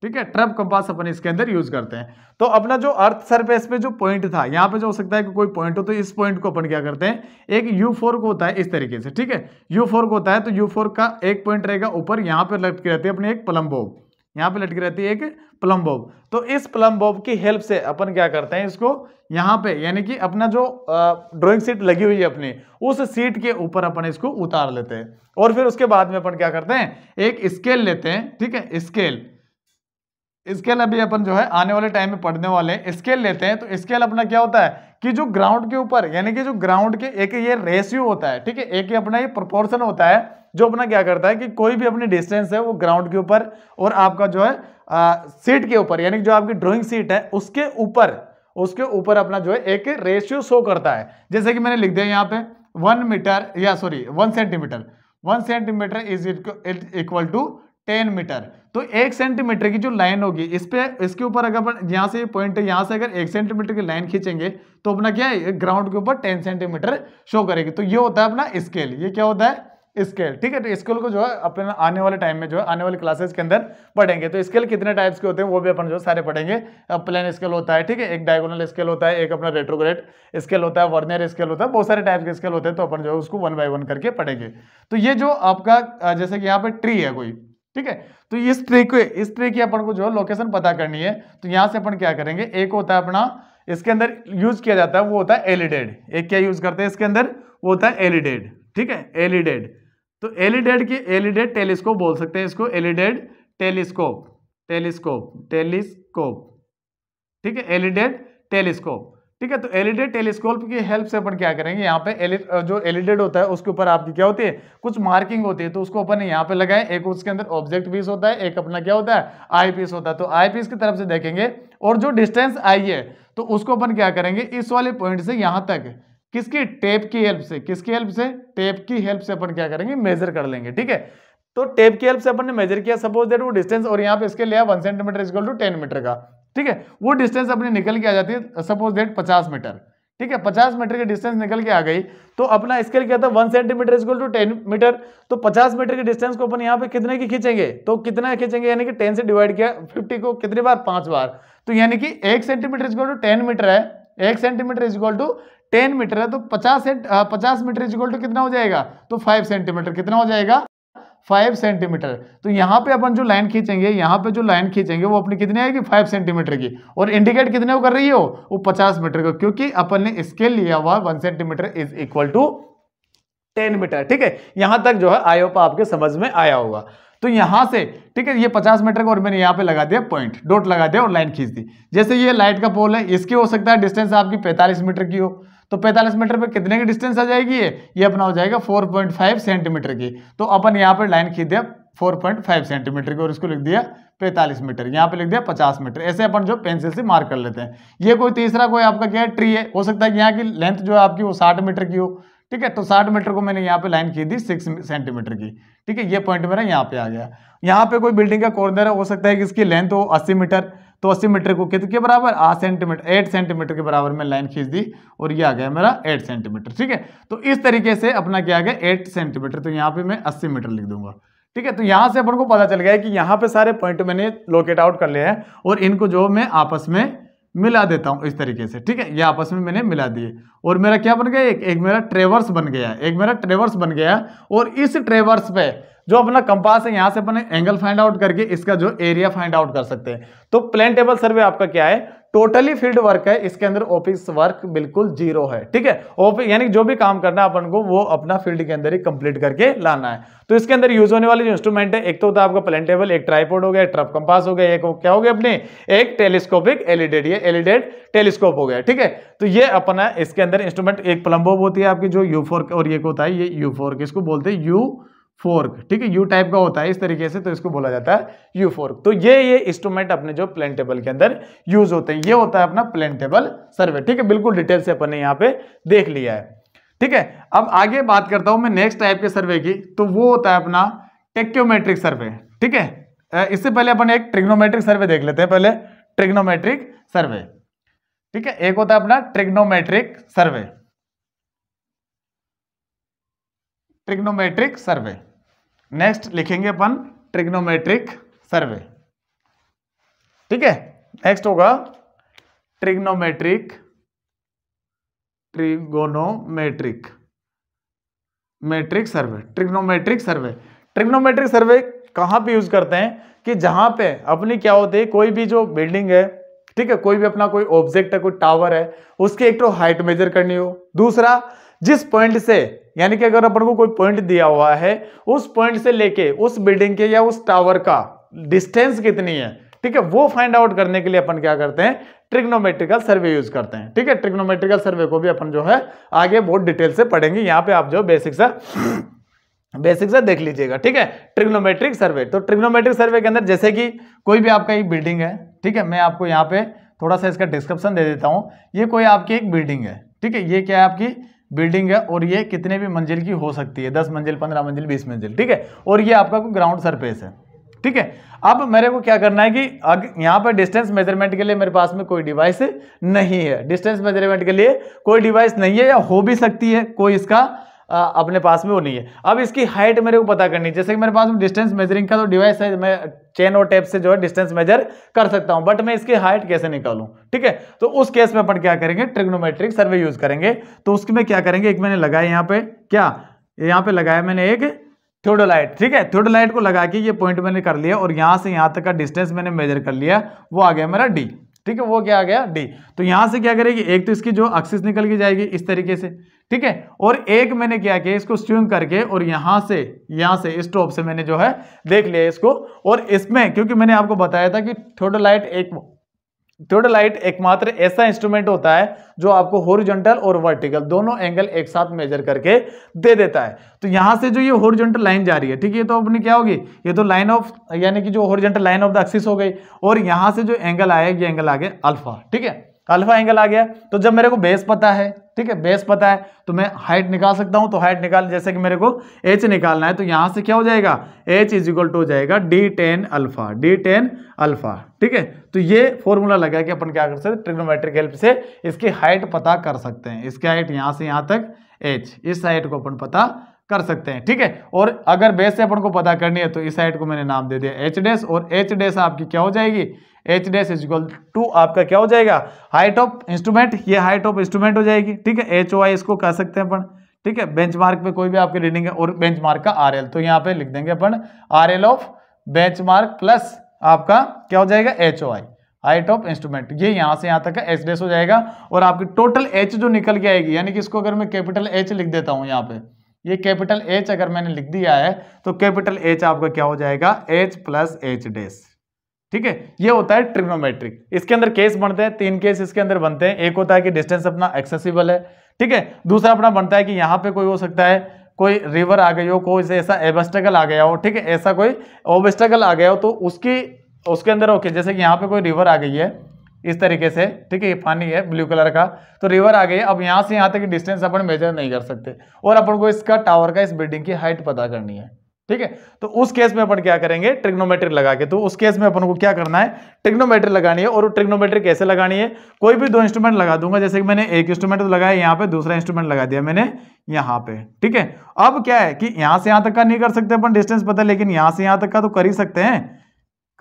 ठीक है, ट्रफ कंपास अपन इसके अंदर यूज करते हैं। तो अपना जो अर्थ सरफेस पे जो पॉइंट था, यहाँ पे जो हो सकता है कि कोई पॉइंट हो, तो इस पॉइंट को अपन क्या करते हैं, एक U4 को होता है इस तरीके से। ठीक है, U4 को होता है, तो U4 का एक पॉइंट रहेगा ऊपर, यहाँ पे लटकी रहती है अपनी एक प्लम बॉब, यहाँ पे लटकी रहती है एक प्लम बॉब। तो इस प्लम बॉब की हेल्प से अपन क्या करते हैं, इसको यहाँ पे, यानी कि अपना जो ड्राइंग शीट लगी हुई है अपनी, उस सीट के ऊपर अपन इसको उतार लेते हैं, और फिर उसके बाद में अपन क्या करते हैं, एक स्केल लेते हैं। ठीक है, स्केल अभी अपन जो है आने वाले टाइम में पढ़ने वाले हैं। स्केल लेते हैं, तो स्केल अपना क्या होता है कि जो ग्राउंड के ऊपर, यानी कि जो ग्राउंड के एक ये रेशियो होता है। ठीक है, एक अपना ये प्रोपोर्शन होता है, जो अपना क्या करता है कि कोई भी अपनी डिस्टेंस है वो ग्राउंड के ऊपर और आपका जो है सीट के ऊपर, यानी कि जो आपकी ड्राइंग सीट है उसके ऊपर अपना जो है एक रेशियो शो करता है। जैसे कि मैंने लिख दिया यहाँ पे 1 centimetre is equal to 10 metre. तो 1 सेंटीमीटर की जो लाइन होगी इसके ऊपर अगर अपन यहाँ से पॉइंट है, यहाँ से अगर 1 सेंटीमीटर की लाइन खींचेंगे तो अपना क्या है, ग्राउंड के ऊपर 10 सेंटीमीटर शो करेगी। तो ये होता है अपना स्केल। ये क्या होता है, स्केल। ठीक है, तो स्केल को जो है अपन आने वाले टाइम में जो है आने वाले क्लासेस के अंदर पढ़ेंगे। तो स्केल कितने टाइप्स के होते हैं वो भी अपन जो सारे पढ़ेंगे। प्लेन स्केल होता है, ठीक है, एक डायगोनल स्केल होता है, एक अपना रेट्रोग्रेड स्केल होता है, वर्नियर स्केल होता है, बहुत सारे टाइप के स्केल होते हैं। तो अपन जो है उसको 1 बाय 1 करके पढ़ेंगे। तो ये जो आपका जैसे कि यहाँ पे ट्री है कोई, ठीक है, तो इस ट्री की अपन को जो है लोकेशन पता करनी है। तो यहाँ से अपन क्या करेंगे, एक होता है अपना इसके अंदर यूज किया जाता है वो होता है एलिडेड। एक क्या यूज करते हैं इसके अंदर, वो होता है एलिडेड, ठीक है, एलिडेड। तो एलिडेड की एलिडेड टेलीस्कोप बोल सकते हैं इसको, एलिडेड टेलीस्कोप, टेलीस्कोप, टेलीस्कोप, ठीक है, एलिडेड टेलीस्कोप, ठीक है। तो एलिडेड टेलीस्कोप की हेल्प से अपन क्या करेंगे, यहाँ पे जो एलिडेड होता है उसके ऊपर आपकी क्या होती है, कुछ मार्किंग होती है, तो उसको अपन यहाँ पे लगाए। एक उसके अंदर ऑब्जेक्ट पीस होता है, एक अपना क्या होता है, आई पीस होता है। तो आई पीस की तरफ से देखेंगे और जो डिस्टेंस आई है तो उसको अपन क्या करेंगे, इस वाले पॉइंट से यहाँ तक किसकी, टेप की हेल्प से, किसकी हेल्प से, टेप की हेल्प से अपन क्या करेंगे, मेजर कर लेंगे, ठीक है। तो टेप की हेल्प से अपन ने मेजर किया, सपोज दैट वो डिस्टेंस, और यहाँ पे इसके लिया 1 सेंटीमीटर इक्वल टू 10 मीटर का, ठीक है। वो डिस्टेंस अपनी निकल के आ जाती है सपोज दैट 50 मीटर, ठीक है। 50 मीटर की डिस्टेंस निकल के आ गई, तो अपना स्केल क्या था, 1 सेंटीमीटर इक्वल टू 10 मीटर। तो 50 मीटर की डिस्टेंस को अपन यहाँ पे कितने की खींचेंगे, तो कितना खींचेंगे, यानी कि 10 से डिवाइड किया 50 को कितनी बार, 5 बार। तो यानी कि 1 सेंटीमीटर इक्वल टू 10 मीटर है, 1 सेंटीमीटर इक्वल टू 10 मीटर है, तो 50 मीटर इक्वल टू कितना हो जाएगा, तो 5 सेंटीमीटर, कितना हो जाएगा, 5 सेंटीमीटर। तो यहाँ पे अपन जो लाइन खींचेंगे, यहाँ पे जो लाइन खींचेंगे वो अपनी कितनी आएगी, 5 सेंटीमीटर की, और इंडिकेट कितने को कर रही हो, वो 50 मीटर को, क्योंकि अपन ने स्केल लिया हुआ 1 centimetre is equal to 10 metre, ठीक है। यहां तक जो है आई होप आपके समझ में आया होगा। तो यहां से, ठीक है, ये 50 मीटर को और मैंने यहाँ पे लगा दिया पॉइंट, डॉट लगा दिया और लाइन खींच दी। जैसे ये लाइट का पोल है, इसकी हो सकता है डिस्टेंस आपकी 45 मीटर की हो, तो 45 मीटर पे कितने की डिस्टेंस आ जाएगी, ये अपना हो जाएगा 4.5 सेंटीमीटर की। तो अपन यहाँ पे लाइन खींच दिया 4.5 सेंटीमीटर की और इसको लिख दिया 45 मीटर, यहाँ पे लिख दिया 50 मीटर। ऐसे अपन जो पेंसिल से मार्क कर लेते हैं। ये कोई तीसरा कोई आपका क्या है, ट्री है, हो सकता है कि यहाँ की लेंथ जो है आपकी वो 60 मीटर की हो, ठीक है। तो 60 मीटर को मैंने यहाँ पे लाइन खींच दी 6 सेंटीमीटर की, ठीक है। ये पॉइंट मेरा यहाँ पे आ गया। यहाँ पे कोई बिल्डिंग का कॉर्नर है, हो सकता है कि इसकी लेंथ हो 80 मीटर, तो 80 मीटर को कितने के बराबर, 8 सेंटीमीटर के बराबर में लाइन खींच दी और ये आ गया मेरा 8 सेंटीमीटर, ठीक है। तो इस तरीके से अपना क्या आ गया 8 सेंटीमीटर, तो यहाँ पे मैं 80 मीटर लिख दूंगा, ठीक है। तो यहाँ से अपन को पता चल गया है कि यहाँ पे सारे पॉइंट मैंने लोकेट आउट कर लिया है और इनको जो मैं आपस में मिला देता हूं इस तरीके से, ठीक है। ये आपस में मैंने मिला दिए और मेरा क्या बन गया, एक मेरा ट्रेवर्स बन गया, एक मेरा ट्रेवर्स बन गया। और इस ट्रेवर्स पे जो अपना कंपास है, यहां से अपन एंगल फाइंड आउट करके इसका जो एरिया फाइंड आउट कर सकते हैं। तो प्लेन टेबल सर्वे आपका क्या है, टोटली फील्ड वर्क है, इसके अंदर ऑफिस वर्क बिल्कुल 0 है, ठीक है। यानी जो भी काम करना है अपन को वो अपना फील्ड के अंदर ही कंप्लीट करके लाना है। तो इसके अंदर यूज होने वाले जो इंस्ट्रूमेंट है, एक तो होता है आपका प्लेन टेबल, एक ट्राइपॉड हो गया, ट्रफ कंपास हो गया, एक क्या हो गया अपने, एक टेलीस्कोपिक एलिडेड, ये एलिडेड टेलीस्कोप हो गया, ठीक है। तो ये अपना इसके अंदर इंस्ट्रूमेंट, एक प्लम्बो होती है आपकी जो यू फोर्क, और एक होता है ये यू फोर्क, इसको बोलते हैं यू फोर्क, ठीक है। यू टाइप का होता है इस तरीके से, तो इसको बोला जाता है यू फोर्क। तो ये इंस्ट्रूमेंट अपने जो प्लेन टेबल के अंदर यूज होते हैं, ये होता है अपना प्लेन टेबल सर्वे, ठीक है। बिल्कुल डिटेल से अपन ने यहाँ पे देख लिया है, ठीक है। अब आगे बात करता हूं मैं नेक्स्ट टाइप के सर्वे की, तो वो होता है अपना टेक्योमेट्रिक सर्वे, ठीक है। इससे पहले अपन एक ट्रिग्नोमेट्रिक सर्वे देख लेते हैं, पहले ट्रिग्नोमेट्रिक सर्वे, ठीक है। एक होता है अपना ट्रिग्नोमेट्रिक सर्वे, ट्रिग्नोमेट्रिक सर्वे। नेक्स्ट लिखेंगे अपन ट्रिग्नोमेट्रिक सर्वे, ठीक है। नेक्स्ट होगा ट्रिग्नोमेट्रिक, ट्रिगोनोमेट्रिक मैट्रिक सर्वे, ट्रिग्नोमेट्रिक सर्वे। ट्रिग्नोमेट्रिक सर्वे कहां पे यूज करते हैं, कि जहां पे अपनी क्या होती है, कोई भी जो बिल्डिंग है, ठीक है, कोई भी अपना कोई ऑब्जेक्ट है, कोई टावर है, उसकी एक तो हाइट मेजर करनी हो, दूसरा जिस पॉइंट से, यानी कि अगर अपन को कोई पॉइंट दिया हुआ है, उस पॉइंट से लेके उस बिल्डिंग के या उस टावर का डिस्टेंस कितनी है, ठीक है, वो फाइंड आउट करने के लिए अपन क्या करते हैं, ट्रिग्नोमेट्रिकल सर्वे यूज करते हैं, ठीक है। ट्रिग्नोमेट्रिकल सर्वे को भी अपन जो है आगे बहुत डिटेल से पढ़ेंगे, यहाँ पे आप जो बेसिक सा देख लीजिएगा, ठीक है। ट्रिग्नोमेट्रिक सर्वे, तो ट्रिग्नोमेट्रिक सर्वे के अंदर जैसे कि कोई भी आपका एक बिल्डिंग है, ठीक है, मैं आपको यहाँ पे थोड़ा सा इसका डिस्क्रिप्शन दे देता हूँ। ये कोई आपकी एक बिल्डिंग है, ठीक है, ये क्या है आपकी बिल्डिंग है और ये कितने भी मंजिल की हो सकती है, 10 मंजिल, 15 मंजिल, 20 मंजिल, ठीक है। और ये आपका ग्राउंड सरफेस है, ठीक है। अब मेरे को क्या करना है कि यहाँ पर डिस्टेंस मेजरमेंट के लिए मेरे पास में कोई डिवाइस नहीं है, डिस्टेंस मेजरमेंट के लिए कोई डिवाइस नहीं है, या हो भी सकती है, कोई इसका अपने पास में वो नहीं है। अब इसकी हाइट मेरे को पता करनी है, जैसे कि मेरे पास में डिस्टेंस मेजरिंग का तो डिवाइस है, मैं चेन और टेप से जो है डिस्टेंस मेजर कर सकता हूं, बट मैं इसकी हाइट कैसे निकालूं, ठीक है। तो उस केस में अपन क्या करेंगे, ट्रिग्नोमेट्रिक सर्वे यूज करेंगे। तो उसके में क्या करेंगे, एक मैंने लगाया यहाँ पे, क्या यहाँ पे लगाया मैंने एक थियोडोलाइट, ठीक है। थियोडोलाइट को लगा के ये पॉइंट मैंने कर लिया और यहाँ से यहाँ तक का डिस्टेंस मैंने मेजर कर लिया, वो आ गया मेरा डी, ठीक है, वो क्या आ गया डी। तो यहां से क्या करेगी, एक तो इसकी जो एक्सिस निकल के जाएगी इस तरीके से, ठीक है, और एक मैंने क्या किया, इसको स्विंग करके और यहां से इस टॉप से मैंने जो है देख लिया इसको। और इसमें क्योंकि मैंने आपको बताया था कि थियोडोलाइट एकमात्र ऐसा इंस्ट्रूमेंट होता है जो आपको हॉरिजॉन्टल और वर्टिकल दोनों एंगल एक साथ मेजर करके दे देता है। तो यहां से जो ये हॉरिजॉन्टल लाइन जा रही है, ठीक है, ये तो अपनी क्या होगी, ये तो लाइन ऑफ यानी कि जो horizontal line of the axis हो गई, और यहां से जो एंगल आया ये एंगल आ गया अल्फा, ठीक है, अल्फा एंगल आ गया। तो जब मेरे को बेस पता है, ठीक है, बेस पता है तो मैं हाइट निकाल सकता हूं। तो हाइट निकाल, जैसे कि मेरे को एच निकालना है तो यहां से क्या हो जाएगा, एच इज इक्वल टू हो जाएगा d10 अल्फा, ठीक है। तो ये फॉर्मूला लगा कि अपन क्या कर सकते हैं, ट्रिग्नोमेट्रिक हेल्प से इसकी हाइट पता कर सकते हैं। इसकी हाइट यहां से यहां तक एच, इस हाइट को अपन पता कर सकते हैं, ठीक है। और अगर बेस से अपन को पता करनी है तो इस हाइट को मैंने नाम दे दिया एच डैश, और एच डैश आपकी क्या हो जाएगी, H dash is equal to आपका क्या हो जाएगा, हाइट ऑफ इंस्ट्रूमेंट, ये हाइट ऑफ इंस्ट्रूमेंट हो जाएगी, ठीक है। एच ओ आई इसको कह सकते हैं अपन, ठीक है। बेंचमार्क पे कोई भी आपकी रीडिंग है और बेंचमार्क का आर एल, तो यहाँ पे लिख देंगे अपन R L of benchmark plus आपका क्या हो जाएगा, H O I, height of instrument, ये यहां से यहां तक का एच डैश हो जाएगा। और आपकी टोटल एच जो निकल के आएगी, यानी कि इसको अगर मैं कैपिटल एच लिख देता हूं, यहाँ पे ये कैपिटल एच अगर मैंने लिख दिया है तो कैपिटल एच आपका क्या हो जाएगा, एच प्लस एच डैश, ठीक है। ये होता है ट्रिग्नोमेट्रिक। इसके अंदर केस बनते हैं, 3 केस इसके अंदर बनते हैं। एक होता है कि डिस्टेंस अपना एक्सेसिबल है, ठीक है। दूसरा अपना बनता है कि यहाँ पे कोई हो सकता है, कोई रिवर आ गई हो, कोई ऐसा ऑब्स्टेकल आ गया हो, ठीक है, ऐसा कोई ऑब्स्टेकल आ गया हो तो उसके अंदर ओके, जैसे कि यहाँ पे कोई रिवर आ गई है इस तरीके से, ठीक है, ये पानी है ब्लू कलर का, तो रिवर आ गई है। अब यहाँ से यहाँ तक की डिस्टेंस अपन मेजर नहीं कर सकते और अपन को इसका टावर का, इस बिल्डिंग की हाइट पता करनी है, ठीक है। तो उस केस में अपन क्या करेंगे, ट्रिग्नोमेट्री लगा के। तो उस केस में अपन को क्या करना है, ट्रिग्नोमेट्री लगानी है। और ट्रिग्नोमेट्री कैसे लगानी है, कोई भी 2 इंस्ट्रूमेंट लगा दूंगा, जैसे कि मैंने एक इंस्ट्रूमेंट तो लगाया यहाँ पे, दूसरा इंस्ट्रूमेंट लगा दिया मैंने यहाँ पे, ठीक है। अब क्या है कि यहाँ से यहाँ तक का नहीं कर सकते अपन, डिस्टेंस पता है, लेकिन यहाँ से यहाँ तक का तो कर ही सकते हैं,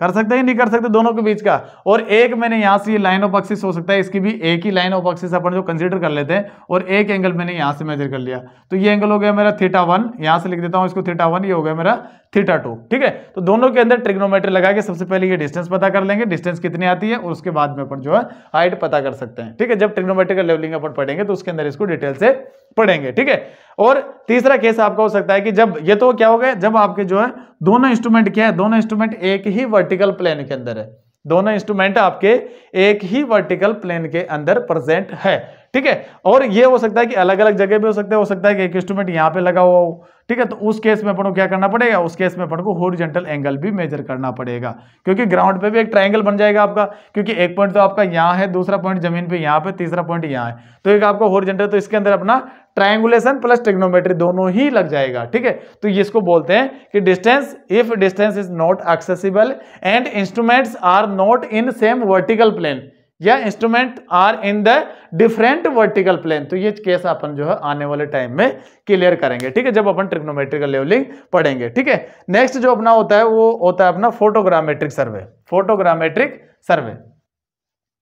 कर सकते हैं नहीं कर सकते, दोनों के बीच का। और एक मैंने यहां से ये लाइन ऑफ एक्सिस हो सकता है, इसकी भी एक ही लाइन ऑफ एक्सिस अपन जो कंसीडर कर लेते हैं, और एक एंगल मैंने यहां से मेजर कर लिया। तो ये एंगल हो गया मेरा θ1, यहां से लिख देता हूं इसको θ1, ये हो गया मेरा θ2, ठीक है। तो दोनों के अंदर ट्रिग्नोमेट्री लगा के सबसे पहले ये डिस्टेंस पता कर लेंगे, डिस्टेंस कितनी आती है, और उसके बाद में अपन जो है हाइट पता कर सकते हैं, ठीक है। जब ट्रिग्नोमेट्री का लेवलिंग अपन पढ़ेंगे तो उसके अंदर इसको डिटेल से पढ़ेंगे, ठीक है। और तीसरा केस आपका हो सकता है कि जब ये तो क्या हो गया, जब आपके जो है दोनों इंस्ट्रूमेंट क्या है, दोनों इंस्ट्रूमेंट एक ही वर्टिकल प्लेन के अंदर है, दोनों इंस्ट्रूमेंट आपके एक ही वर्टिकल प्लेन के अंदर प्रेजेंट है, ठीक है। और ये हो सकता है कि अलग अलग जगह पे हो सकता है कि एक इंस्ट्रूमेंट यहाँ पे लगा हुआ हो, ठीक है। तो उस केस में अपन को क्या करना पड़ेगा, उस केस में अपन को हॉरिजॉन्टल एंगल भी मेजर करना पड़ेगा, क्योंकि ग्राउंड पे भी एक ट्रायंगल बन जाएगा आपका, क्योंकि एक पॉइंट तो आपका यहाँ है, दूसरा पॉइंट जमीन पे यहाँ पे, तीसरा पॉइंट यहाँ है, तो एक आपका हॉरिजॉन्टल, तो इसके अंदर अपना ट्रायंगुलेशन प्लस ट्रिग्नोमेट्री दोनों ही लग जाएगा, ठीक है। तो इसको बोलते हैं कि distance, if distance is not accessible and instruments are not in same vertical plane, या instrument are in the different vertical plane. तो ये केस अपन जो है आने वाले टाइम में क्लियर करेंगे, ठीक है, जब अपन ट्रिग्नोमेट्रिकल लेवलिंग पढ़ेंगे, ठीक है। नेक्स्ट जो अपना होता है वो होता है अपना फोटोग्रामेट्रिक सर्वे, फोटोग्रामेट्रिक सर्वे,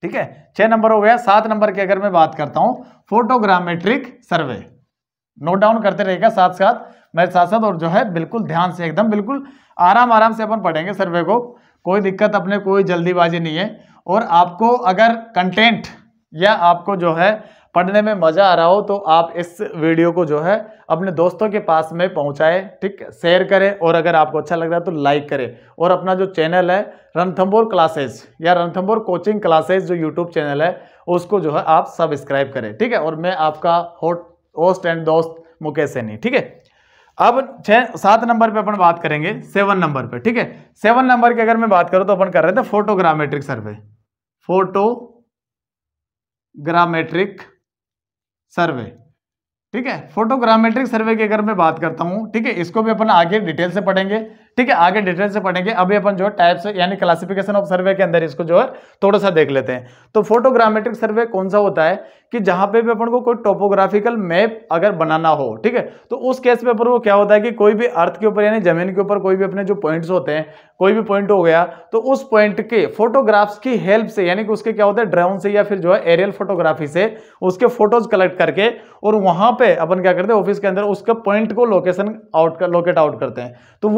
ठीक है। 6 नंबर हो गया। 7 नंबर की अगर मैं बात करता हूं, फोटोग्रामेट्रिक सर्वे, नोट डाउन करते रहेगा साथ साथ मेरे साथ साथ, और जो है बिल्कुल ध्यान से, एकदम बिल्कुल आराम से अपन पढ़ेंगे सर्वे को, कोई दिक्कत अपने, कोई जल्दीबाजी नहीं है। और आपको अगर कंटेंट या आपको जो है पढ़ने में मजा आ रहा हो तो आप इस वीडियो को जो है अपने दोस्तों के पास में पहुंचाएं, ठीक, शेयर करें, और अगर आपको अच्छा लग रहा है तो लाइक करें। और अपना जो चैनल है रणथंबोर क्लासेज या रणथंबोर कोचिंग क्लासेज जो यूट्यूब चैनल है उसको जो है आप सब्सक्राइब करें, ठीक है। और मैं आपका होस्ट एंड दोस्त मुकेश सैनी, ठीक है। अब 7 नंबर पे अपन बात करेंगे 7 नंबर पे, ठीक है। 7 नंबर की अगर मैं बात करूं तो अपन कर रहे थे फोटोग्रामेट्रिक सर्वे, फोटोग्रामेट्रिक सर्वे, ठीक है। फोटोग्रामेट्रिक सर्वे की अगर मैं बात करता हूं, ठीक है, इसको भी अपन आगे डिटेल से पढ़ेंगे, ठीक है, आगे डिटेल से पढ़ेंगे। अभी अपन जो है टाइप्स यानी क्लासिफिकेशन ऑफ सर्वे के अंदर इसको जो है थोड़ा सा देख लेते हैं। तो फोटोग्रामेट्रिक सर्वे कौन सा होता है कि जहां पे भी अपन को कोई टोपोग्राफिकल मैप अगर बनाना हो, ठीक है, तो उस केस पे अपन को क्या होता है कि कोई भी अर्थ के ऊपर यानी जमीन के ऊपर कोई भी अपने जो पॉइंट्स होते हैं, कोई भी पॉइंट हो गया तो उस पॉइंट के फोटोग्राफ्स की हेल्प से, यानी कि उसके क्या होता है ड्रोन से या फिर जो है एरियल फोटोग्राफी से उसके फोटोज कलेक्ट करके, और वहां पे अपन क्या करते हैं ऑफिस के अंदर उसके पॉइंट को लोकेट आउट करते हैं। तो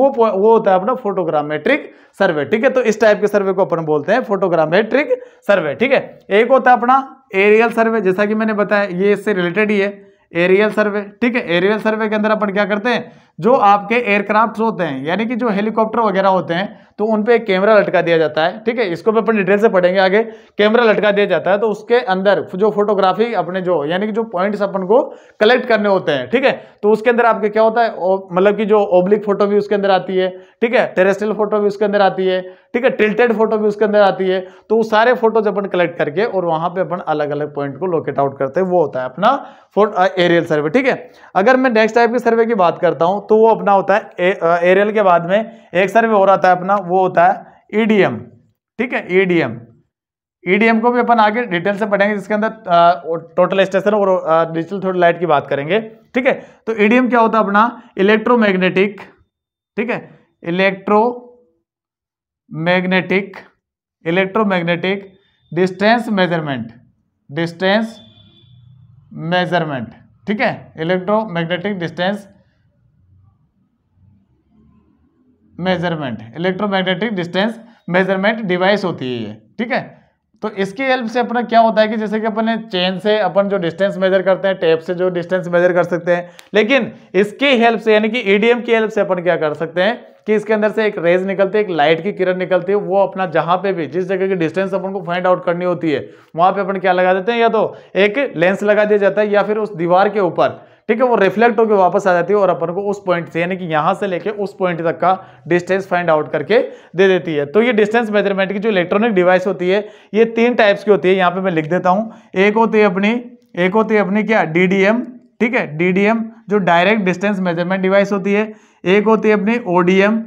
वो होता है अपना फोटोग्रामेट्रिक सर्वे, ठीक है। तो इस टाइप के सर्वे को अपन बोलते हैं फोटोग्रामेट्रिक सर्वे, ठीक है। एक होता है अपना एरियल सर्वे, जैसा कि मैंने बताया ये इससे रिलेटेड ही है, एरियल सर्वे, ठीक है। एरियल सर्वे के अंदर अपन क्या करते हैं, जो आपके एयरक्राफ्ट होते हैं यानी कि जो हेलीकॉप्टर वगैरह होते हैं तो उन पे एक कैमरा लटका दिया जाता है, ठीक है। इसको भी अपन डिटेल से पढ़ेंगे आगे। कैमरा लटका दिया जाता है तो उसके अंदर जो फोटोग्राफी अपने जो यानी कि जो पॉइंट्स अपन को कलेक्ट करने होते हैं, ठीक है, तो उसके अंदर आपके क्या होता है, मतलब कि जो ओब्लिक फोटो भी उसके अंदर आती है, ठीक है, टेरेस्ट्रियल फोटो भी उसके अंदर आती है, ठीक है, टिल्टेड फोटो भी उसके अंदर आती है। तो वो सारे फोटोज अपन कलेक्ट करके और वहां पे अपन अलग अलग पॉइंट को लोकेट आउट करते हैं, वो होता है अपना एरियल सर्वे, ठीक है। अगर मैं नेक्स्ट टाइप के सर्वे की बात करता हूं तो वो अपना होता है एरियल के बाद में एक सर्वे हो रहा था अपना, वो होता है ईडीएम, ठीक है, ईडीएम। ईडीएम को भी अपन आगे डिटेल से पढ़ेंगे, जिसके अंदर टोटल स्टेशन और डिजिटल थोड़ी लाइट की बात करेंगे, ठीक है। तो ईडीएम क्या होता है अपना, इलेक्ट्रोमैग्नेटिक, ठीक है, इलेक्ट्रोमैग्नेटिक डिस्टेंस मेजरमेंट, ठीक है, इलेक्ट्रोमैग्नेटिक डिस्टेंस मेजरमेंट डिवाइस होती है ये, ठीक है। तो इसकी हेल्प से अपना क्या होता है कि जैसे कि अपन चेन से अपन जो डिस्टेंस मेजर करते हैं, टेप से जो डिस्टेंस मेजर कर सकते हैं, लेकिन इसकी हेल्प से यानी कि ईडीएम की हेल्प से अपन क्या कर सकते हैं कि इसके अंदर से एक रेज निकलती है, एक लाइट की किरण निकलती है, वो अपना जहां पे भी जिस जगह की डिस्टेंस अपन को फाइंड आउट करनी होती है वहां पे अपन क्या लगा देते हैं, या तो एक लेंस लगा दिया जाता है या फिर उस दीवार के ऊपर, ठीक है, वो रिफ्लेक्ट होकर वापस आ जाती है और अपन को उस पॉइंट से यानी कि यहां से लेके उस पॉइंट तक का डिस्टेंस फाइंड आउट करके दे देती है। तो ये डिस्टेंस मेजरमेंट की जो इलेक्ट्रॉनिक डिवाइस होती है ये 3 टाइप्स की होती है, यहां पे मैं लिख देता हूं। एक होती है अपनी क्या, डीडीएम, ठीक है, डीडीएम जो डायरेक्ट डिस्टेंस मेजरमेंट डिवाइस होती है। एक होती है अपनी ओडीएम,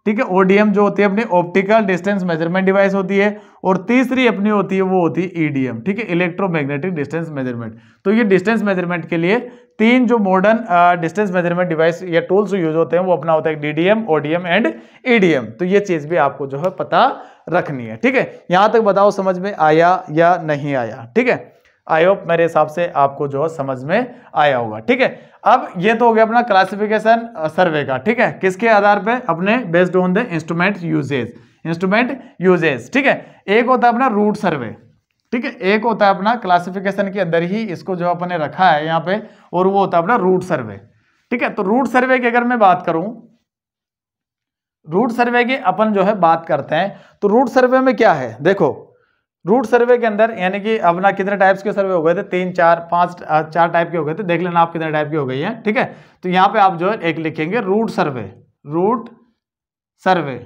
ठीक है, ओडीएम जो होती है अपनी ऑप्टिकल डिस्टेंस मेजरमेंट डिवाइस होती है। और तीसरी अपनी होती है वो होती है ईडीएम, ठीक है, इलेक्ट्रोमैग्नेटिक डिस्टेंस मेजरमेंट। तो ये डिस्टेंस मेजरमेंट के लिए 3 जो मॉडर्न डिस्टेंस मेजरमेंट डिवाइस या टूल्स यूज होते हैं वो अपना होता है डीडीएम, ओडीएम एंड ईडीएम। तो ये चीज भी आपको जो है पता रखनी है, ठीक है। यहां तक बताओ समझ में आया या नहीं आया, ठीक है। आई होप मेरे हिसाब से आपको जो समझ में आया होगा, ठीक है। अब ये तो हो गया अपना क्लासिफिकेशन सर्वे का, ठीक है, किसके आधार पे, अपने based on the instrument usages, ठीक है। एक होता है अपना रूट सर्वे, ठीक है, एक होता है अपना क्लासिफिकेशन के अंदर ही इसको जो अपने रखा है यहाँ पे, और वो होता है अपना रूट सर्वे, ठीक है। तो रूट सर्वे की अगर मैं बात करूं, रूट सर्वे की अपन जो है बात करते हैं, तो रूट सर्वे में क्या है, देखो रूट सर्वे के अंदर यानी कि अपना कितने टाइप्स के सर्वे हो गए थे, 3 4 5 4 टाइप के हो गए थे, देख लेना आप कितने टाइप की हो गई है, ठीक है। तो यहाँ पे आप जो है एक लिखेंगे रूट सर्वे,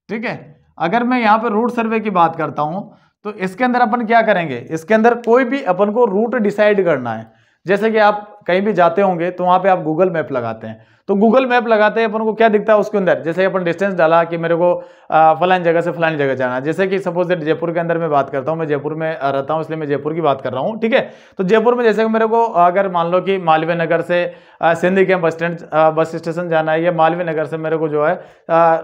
ठीक है। अगर मैं यहाँ पे रूट सर्वे की बात करता हूं तो इसके अंदर अपन क्या करेंगे, इसके अंदर कोई भी अपन को रूट डिसाइड करना है। जैसे कि आप कहीं भी जाते होंगे तो वहां पे आप गूगल मैप लगाते हैं, तो गूगल मैप लगाते हैं अपन को क्या दिखता है उसके अंदर, जैसे अपन डिस्टेंस डाला कि मेरे को फलानी जगह से फलानी जगह जाना है। जैसे कि सपोज जयपुर के अंदर मैं बात करता हूँ, मैं जयपुर में रहता हूँ इसलिए मैं जयपुर की बात कर रहा हूँ, ठीक है। तो जयपुर में जैसे कि मेरे को अगर मान लो कि मालवीय नगर से सिंधी कैंप बस स्टेशन जाना है, या मालवीय नगर से मेरे को जो है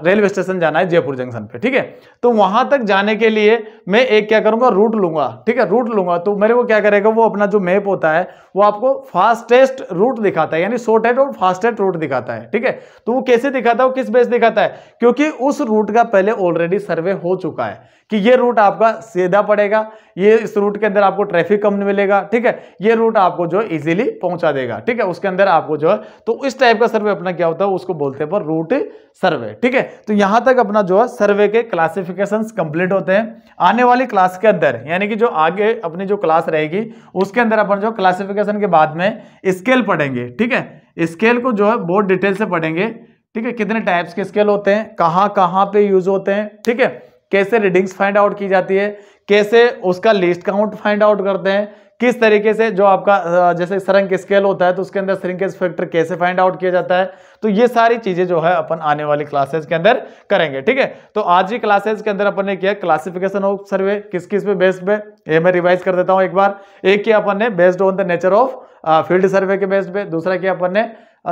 रेलवे स्टेशन जाना है जयपुर जंक्शन पे, ठीक है। तो वहां तक जाने के लिए मैं एक क्या करूंगा, रूट लूंगा, ठीक है, रूट लूंगा। तो मेरे को क्या करेगा, वो अपना जो मैप होता है वो आपको फास्टेस्ट रूट दिखाता है, यानी शॉर्टेस्ट और फास्टेस्ट रूट दिखाता है, ठीक है। तो वो कैसे दिखाता है, वो किस बेस दिखाता है, क्योंकि उस रूट का पहले ऑलरेडी सर्वे हो चुका है कि ये रूट आपका सीधा पड़ेगा, ये इस रूट के अंदर आपको ट्रैफिक कम मिलेगा, ठीक है, ये रूट आपको जो इजीली पहुंचा देगा, ठीक है, उसके अंदर आपको जो है। तो इस टाइप का सर्वे अपना क्या होता है, उसको बोलते हैं पर रूट सर्वे, ठीक है। तो यहां तक अपना जो है सर्वे के क्लासिफिकेशंस कंप्लीट होते हैं। आने वाली क्लास के अंदर यानी कि जो आगे अपनी जो क्लास रहेगी उसके अंदर अपन जो क्लासिफिकेशन के बाद में स्केल पढ़ेंगे, ठीक है। स्केल को जो है बहुत डिटेल से पढ़ेंगे, ठीक है, कितने टाइप्स के स्केल होते हैं, कहां कहां पे यूज होते हैं, ठीक है, कैसे रीडिंग्स फाइंड आउट की जाती है, कैसे उसका लीस्ट काउंट फाइंड आउट करते हैं, किस तरीके से जो आपका जैसे श्रिंक स्केल होता है तो उसके अंदर श्रिंकेज फैक्टर कैसे फाइंड आउट किया जाता है। तो ये सारी चीजें जो है अपन आने वाली क्लासेस के अंदर करेंगे, ठीक है। तो आज की क्लासेस के अंदर अपन ने किया क्लासिफिकेशन ऑफ सर्वे, किस किस पे बेस्ड पे, ये मैं रिवाइज कर देता हूं एक बार। एक किया अपन ने based on the nature of field survey के बेस्ड पे, दूसरा किया अपन ने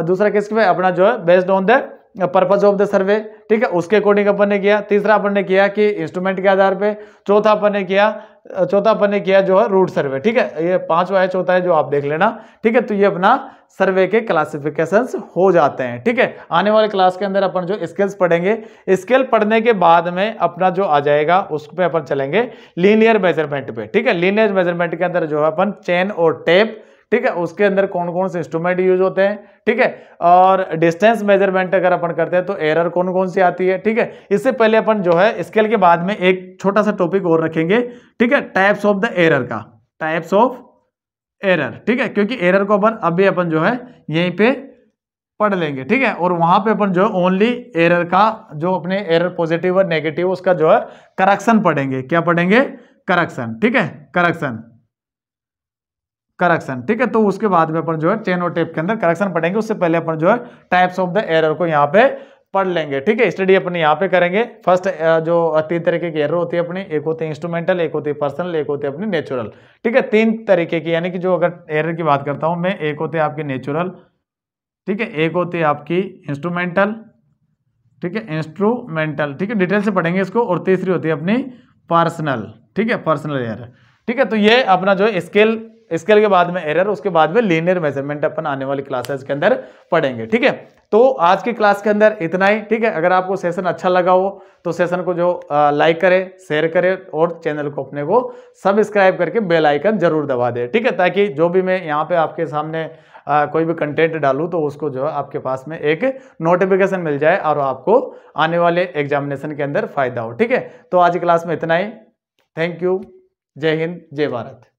दूसरा किस पे, अपना जो है based on the purpose of the survey, ठीक है, उसके अकॉर्डिंग अपन ने किया। तीसरा अपन ने किया कि इंस्ट्रूमेंट के आधार पे। चौथा अपन ने किया जो है रूट सर्वे, ठीक है, ये पांचवा है, चौथा है जो आप देख लेना, ठीक है। तो ये अपना सर्वे के क्लासिफिकेशंस हो जाते हैं, ठीक है। आने वाले क्लास के अंदर अपन जो स्केल्स पढ़ेंगे, स्केल पढ़ने के बाद में अपना जो आ जाएगा उस पे अपन चलेंगे लीनियर मेजरमेंट पे, ठीक है। लीनियर मेजरमेंट के अंदर जो है अपन चेन और टेप, ठीक है, उसके अंदर कौन कौन से इंस्ट्रूमेंट यूज होते हैं, ठीक है। और डिस्टेंस मेजरमेंट अगर अपन करते हैं तो एरर कौन कौन सी आती है, ठीक है। इससे पहले अपन जो है स्केल के बाद में एक छोटा सा टॉपिक और रखेंगे, ठीक है, टाइप्स ऑफ द एरर का, टाइप्स ऑफ एरर, ठीक है, क्योंकि एरर को अपन जो है यहीं पे पढ़ लेंगे, ठीक है। और वहां पे अपन जो है ओनली एरर का जो अपने एरर पॉजिटिव और नेगेटिव उसका जो है करेक्शन पढ़ेंगे। क्या पढ़ेंगे? करेक्शन, ठीक है, करेक्शन, ठीक है। तो उसके बाद में अपन जो है चेन और टेप के अंदर करेक्शन पढ़ेंगे। उससे पहले अपन जो है टाइप्स ऑफ द एरर को यहाँ पे पढ़ लेंगे, ठीक है। स्टडी अपन यहाँ पे करेंगे। फर्स्ट जो 3 तरीके की एरर होती है अपनी, एक होती है इंस्ट्रूमेंटल, एक होती है पर्सनल, एक होती है अपनी नेचुरल, ठीक है। 3 तरीके की, यानी कि जो अगर एरर की बात करता हूं मैं, एक होती है आपकी नेचुरल, ठीक है, एक होती है आपकी इंस्ट्रूमेंटल, ठीक है, इंस्ट्रूमेंटल, ठीक है, डिटेल से पढ़ेंगे इसको। और तीसरी होती है अपनी पर्सनल, ठीक है, पर्सनल एरर, ठीक है। तो ये अपना जो है स्केल के बाद में एरर, उसके बाद में लीनियर मेजरमेंट अपन आने वाली क्लासेस के अंदर पढ़ेंगे, ठीक है। तो आज की क्लास के अंदर इतना ही, ठीक है। अगर आपको सेशन अच्छा लगा हो तो सेशन को जो लाइक करें, शेयर करें और चैनल को अपने को सब्सक्राइब करके बेल आइकन जरूर दबा दें, ठीक है, ताकि जो भी मैं यहाँ पे आपके सामने कोई भी कंटेंट डालूं तो उसको जो है आपके पास में एक नोटिफिकेशन मिल जाए और आपको आने वाले एग्जामिनेशन के अंदर फायदा हो, ठीक है। तो आज की क्लास में इतना ही। Thank you. जय हिंद, जय भारत।